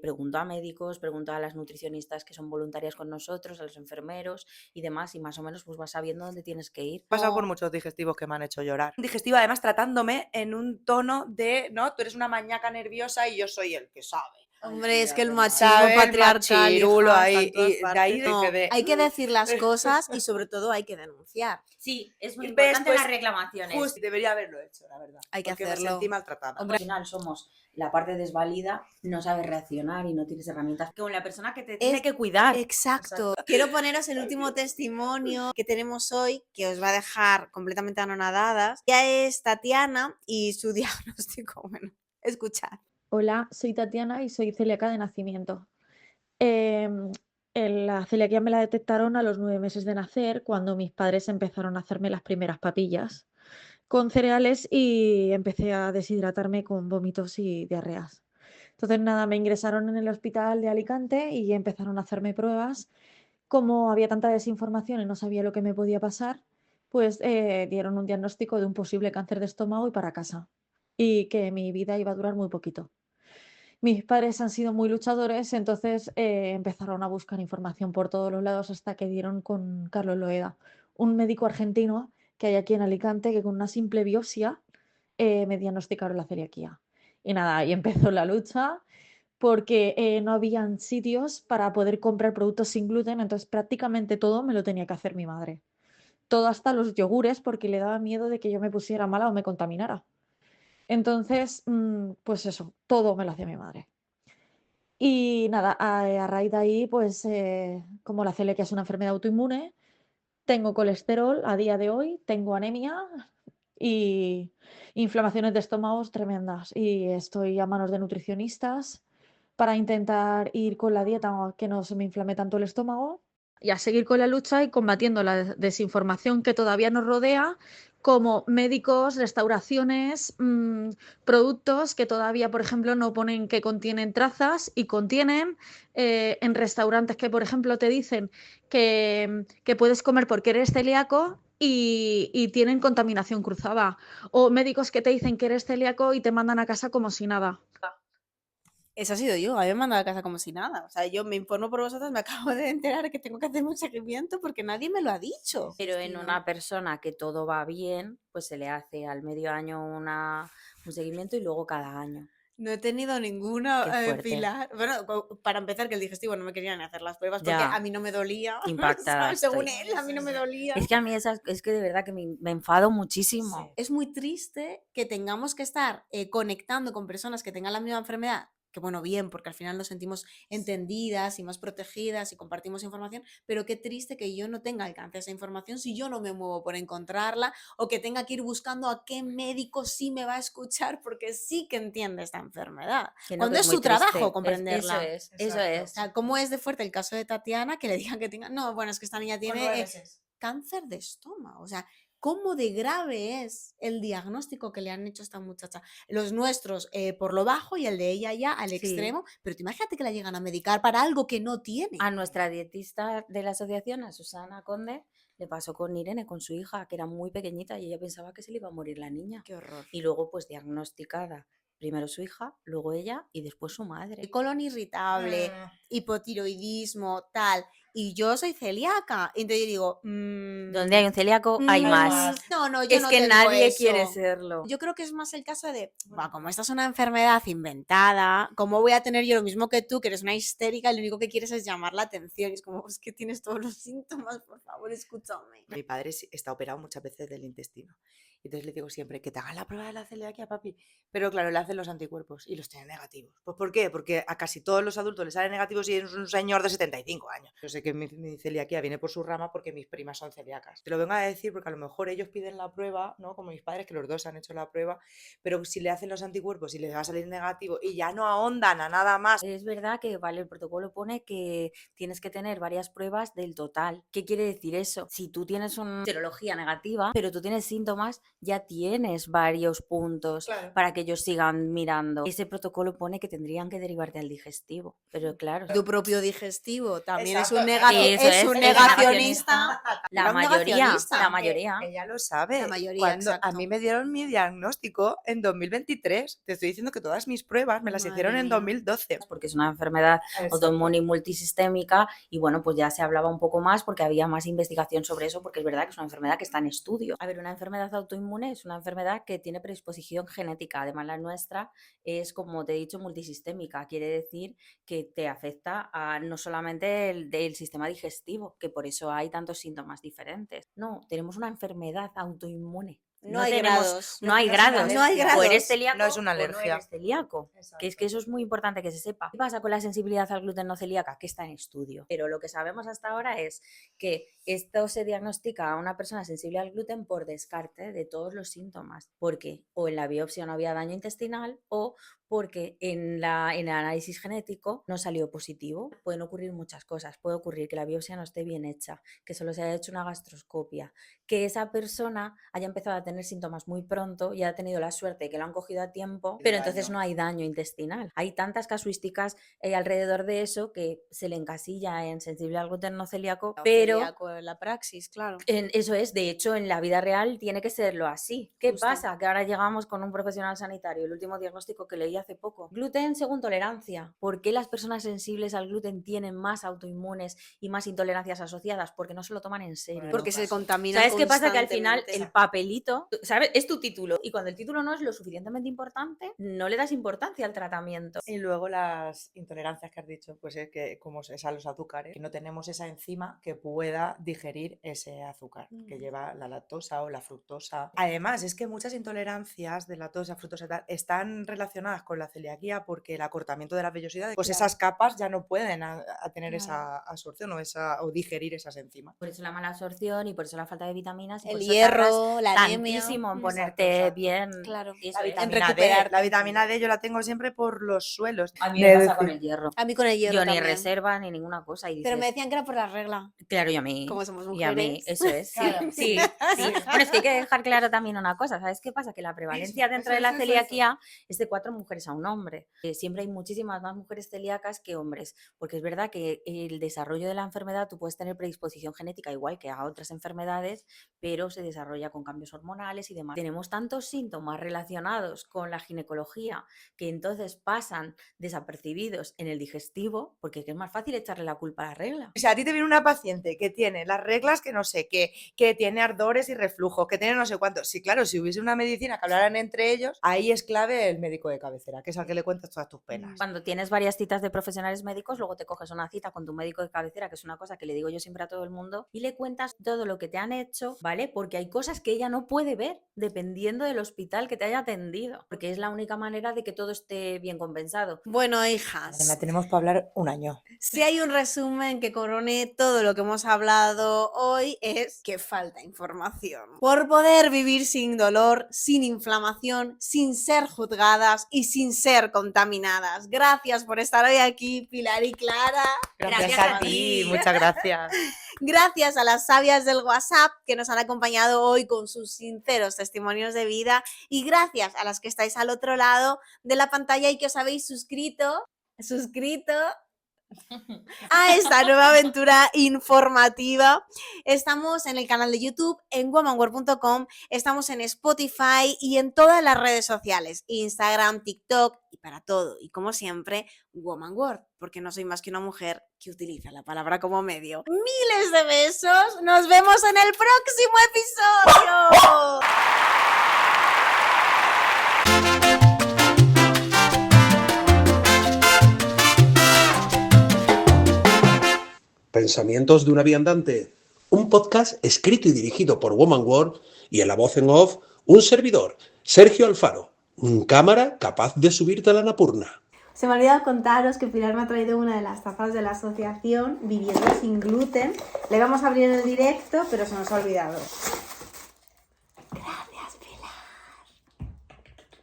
Pregunto a médicos, pregunto a las nutricionistas que son voluntarias con nosotros, a los enfermeros y demás, y más o menos pues vas sabiendo dónde tienes que ir. He pasado por muchos digestivos que me han hecho llorar. Un digestivo además tratándome en un tono de, no, tú eres una mañaca nerviosa y yo soy el que sabe. Hombre, es que el verdad. machismo ¿Sabes? El patriarcal, machirulo hija, ahí, está en todas y de partes. ahí No, quedé. hay que decir las cosas y sobre todo hay que denunciar. Sí, es muy ¿Ves? importante Pues, las reclamaciones. Justo, debería haberlo hecho, la verdad. Hay que porque hacerlo. me sentí maltratada. Al final somos la parte desvalida, no sabes reaccionar y no tienes herramientas. Como la persona que te tiene Es- que cuidar. Exacto. Quiero poneros el último testimonio que tenemos hoy, que os va a dejar completamente anonadadas. Ya es Tatiana y su diagnóstico. Bueno, escuchad. Hola, soy Tatiana y soy celíaca de nacimiento. La celiaquía me la detectaron a los 9 meses de nacer, cuando mis padres empezaron a hacerme las primeras papillas con cereales y empecé a deshidratarme con vómitos y diarreas. Entonces, nada, me ingresaron en el hospital de Alicante y empezaron a hacerme pruebas. Como había tanta desinformación y no sabía lo que me podía pasar, pues dieron un diagnóstico de un posible cáncer de estómago y para casa, y que mi vida iba a durar muy poquito. Mis padres han sido muy luchadores, entonces empezaron a buscar información por todos los lados hasta que dieron con Carlos Loeda, un médico argentino que hay aquí en Alicante, que con una simple biopsia me diagnosticaron la celiaquía. Y nada, ahí empezó la lucha porque no habían sitios para poder comprar productos sin gluten, entonces prácticamente todo me lo tenía que hacer mi madre. Todo, hasta los yogures, porque le daba miedo de que yo me pusiera mala o me contaminara. Entonces, pues eso, todo me lo hacía mi madre. Y nada, a raíz de ahí, pues como la celiaquia es una enfermedad autoinmune, tengo colesterol a día de hoy, tengo anemia y inflamaciones de estómagos tremendas. Y estoy a manos de nutricionistas para intentar ir con la dieta que no se me inflame tanto el estómago y a seguir con la lucha y combatiendo la desinformación que todavía nos rodea, como médicos, restauraciones, productos que todavía, por ejemplo, no ponen que contienen trazas y contienen, en restaurantes que, por ejemplo, te dicen que puedes comer porque eres celíaco y tienen contaminación cruzada, o médicos que te dicen que eres celíaco y te mandan a casa como si nada. Esa ha sido yo, a mí me mandado a casa como si nada. O sea, yo me informo por vosotros, me acabo de enterar que tengo que hacer un seguimiento porque nadie me lo ha dicho. Pero en Cristina. una persona que todo va bien, pues se le hace al medio año un seguimiento y luego cada año. No he tenido ninguna, Qué fuerte. Pilar. Bueno, para empezar, que el digestivo no me quería ni hacer las pruebas porque Ya. a mí no me dolía. Impactada ¿sabes? Según estoy. él, a mí no me dolía. Es que a mí es que de verdad que me enfado muchísimo. Es muy triste que tengamos que estar conectando con personas que tengan la misma enfermedad, que bueno, bien, porque al final nos sentimos entendidas y más protegidas y compartimos información, pero qué triste que yo no tenga alcance a esa información si yo no me muevo por encontrarla o que tenga que ir buscando a qué médico sí me va a escuchar porque sí que entiende esta enfermedad. Que no, Cuando que es muy su trabajo triste. comprenderla. Eso Exacto. es. O sea, ¿cómo es de fuerte el caso de Tatiana que le digan que tenga... No, bueno, es que esta niña tiene cáncer de estómago. O sea, cómo de grave es el diagnóstico que le han hecho a esta muchacha. Los nuestros por lo bajo y el de ella ya al Sí. extremo, pero tú imagínate que la llegan a medicar para algo que no tiene. A nuestra dietista de la asociación, a Susana Conde, le pasó con Irene, con su hija, que era muy pequeñita y ella pensaba que se le iba a morir la niña. Qué horror. Y luego, pues diagnosticada, primero su hija, luego ella y después su madre. El colon irritable, hipotiroidismo, tal. Y yo soy celíaca. Entonces yo digo, Donde hay un celíaco, hay más. No, yo Es no que tengo nadie eso. quiere serlo. Yo creo que es más el caso de, como esta es una enfermedad inventada, ¿cómo voy a tener yo lo mismo que tú, que eres una histérica y lo único que quieres es llamar la atención? Y es como, es que tienes todos los síntomas, por favor, escúchame. Mi padre está operado muchas veces del intestino. Entonces le digo siempre que te hagan la prueba de la celiaquia, papi. Pero claro, le hacen los anticuerpos y los tienen negativos. ¿Pues por qué? Porque a casi todos los adultos les salen negativos y es un señor de 75 años. Yo sé que mi celiaquia viene por su rama porque mis primas son celíacas. Te lo vengo a decir porque a lo mejor ellos piden la prueba, ¿no? Como mis padres, que los dos han hecho la prueba, pero si le hacen los anticuerpos y les va a salir negativo y ya no ahondan a nada más. Es verdad que, vale, el protocolo pone que tienes que tener varias pruebas del total. ¿Qué quiere decir eso? Si tú tienes una serología negativa, pero tú tienes síntomas, ya tienes varios puntos para que ellos sigan mirando. Ese protocolo pone que tendrían que derivarte al digestivo, pero claro. Tu propio digestivo también Exacto. es un negacionista. La Era un mayoría, negacionista. la mayoría. Ella lo sabe. La mayoría, Cuando a exacto. mí me dieron mi diagnóstico en 2023, te estoy diciendo que todas mis pruebas me las Madre hicieron en mía. 2012. Porque es una enfermedad autoinmune y multisistémica y bueno, pues ya se hablaba un poco más porque había más investigación sobre eso, porque es verdad que es una enfermedad que está en estudio. A ver, una enfermedad autoinmune es una enfermedad que tiene predisposición genética, además la nuestra es, como te he dicho, multisistémica, quiere decir que te afecta a no solamente el sistema digestivo, que por eso hay tantos síntomas diferentes. No, tenemos una enfermedad autoinmune. No hay tenemos- grados. No hay No es una grados. No hay O eres grados. celíaco No es una o no alergia. eres celíaco. Que es que eso es muy importante que se sepa. ¿Qué pasa con la sensibilidad al gluten no celíaca? Que está en estudio. Pero lo que sabemos hasta ahora es que esto se diagnostica a una persona sensible al gluten por descarte de todos los síntomas. Porque o en la biopsia no había daño intestinal o porque en el análisis genético no salió positivo. Pueden ocurrir muchas cosas. Puede ocurrir que la biopsia no esté bien hecha, que solo se haya hecho una gastroscopia, que esa persona haya empezado a tener síntomas muy pronto y ha tenido la suerte de que lo han cogido a tiempo, pero entonces no hay daño intestinal. Hay tantas casuísticas alrededor de eso que se le encasilla en sensible al gluten no celíaco, pero la praxis, claro. eso es, de hecho, en la vida real tiene que serlo así. ¿Qué Justo. pasa? Que ahora llegamos con un profesional sanitario, el último diagnóstico que leí hace poco. Gluten según tolerancia. ¿Por qué las personas sensibles al gluten tienen más autoinmunes y más intolerancias asociadas? Porque no se lo toman en serio. Porque se contamina. ¿Sabes qué pasa? Que al final constantemente. el papelito, ¿sabes? Es tu título. Y cuando el título no es lo suficientemente importante, no le das importancia al tratamiento. Y luego las intolerancias que has dicho, pues es que como es a los azúcares, que no tenemos esa enzima que pueda digerir ese azúcar que lleva la lactosa o la fructosa. Además, es que muchas intolerancias de lactosa, fructosa y tal, están relacionadas con la celiaquía porque el acortamiento de las vellosidades, pues esas capas ya no pueden a tener esa absorción o digerir esas enzimas. Por eso la mala absorción y por eso la falta de vitaminas. Y El por eso tardas hierro, la anemia. tantísimo en Mm. ponerte Exacto. bien. Claro. Eso La es. vitamina D, recuperar. la vitamina D yo la tengo siempre por los suelos. A mí De me pasa decir- con el hierro. A mí con el hierro Yo ni también. reserva ni ninguna cosa. Y Pero me dices, decían que era por la regla. claro, y a mí. Como somos Y a mí, mujeres. eso es. Sí, Claro. sí, sí. Bueno, es que hay que dejar claro también una cosa. ¿Sabes qué pasa? Que la prevalencia dentro de la celiaquía es de 4 mujeres a un hombre. Siempre hay muchísimas más mujeres celíacas que hombres. Porque es verdad que el desarrollo de la enfermedad, tú puedes tener predisposición genética igual que a otras enfermedades, pero se desarrolla con cambios hormonales y demás. Tenemos tantos síntomas relacionados con la ginecología que entonces pasan desapercibidos en el digestivo, porque es más fácil echarle la culpa a la regla. O sea, a ti te viene una paciente que tiene las reglas que no sé qué, que tiene ardores y reflujos, que tiene no sé cuánto. Sí, claro, si hubiese una medicina que hablaran entre ellos, ahí es clave el médico de cabecera, que es al que le cuentas todas tus penas. Cuando tienes varias citas de profesionales médicos, luego te coges una cita con tu médico de cabecera, que es una cosa que le digo yo siempre a todo el mundo, y le cuentas todo lo que te han hecho, ¿vale? Porque hay cosas que ella no puede ver dependiendo del hospital que te haya atendido, porque es la única manera de que todo esté bien compensado. Bueno, hijas, Además, tenemos para hablar un año. si hay un resumen que corone todo lo que hemos hablado hoy es que falta información. Por poder vivir sin dolor, sin inflamación, sin ser juzgadas y sin ser contaminadas. Gracias por estar hoy aquí, Pilar y Clara. Gracias a ti, ti. muchas gracias. Gracias a las sabias del WhatsApp que nos han acompañado hoy con sus sinceros testimonios de vida y gracias a las que estáis al otro lado de la pantalla y que os habéis suscrito a esta nueva aventura informativa. Estamos en el canal de YouTube, en womanworld.com, estamos en Spotify y en todas las redes sociales, Instagram, TikTok y para todo. Y como siempre, Woman World, porque no soy más que una mujer que utiliza la palabra como medio. Miles de besos, nos vemos en el próximo episodio. Pensamientos de una viandante, un podcast escrito y dirigido por Woman World y en la voz en off, un servidor, Sergio Alfaro, un cámara capaz de subirte a la Napurna. Se me ha olvidado contaros que Pilar me ha traído una de las tazas de la asociación Vivienda sin Gluten. Le vamos a abrir en el directo, pero se nos ha olvidado.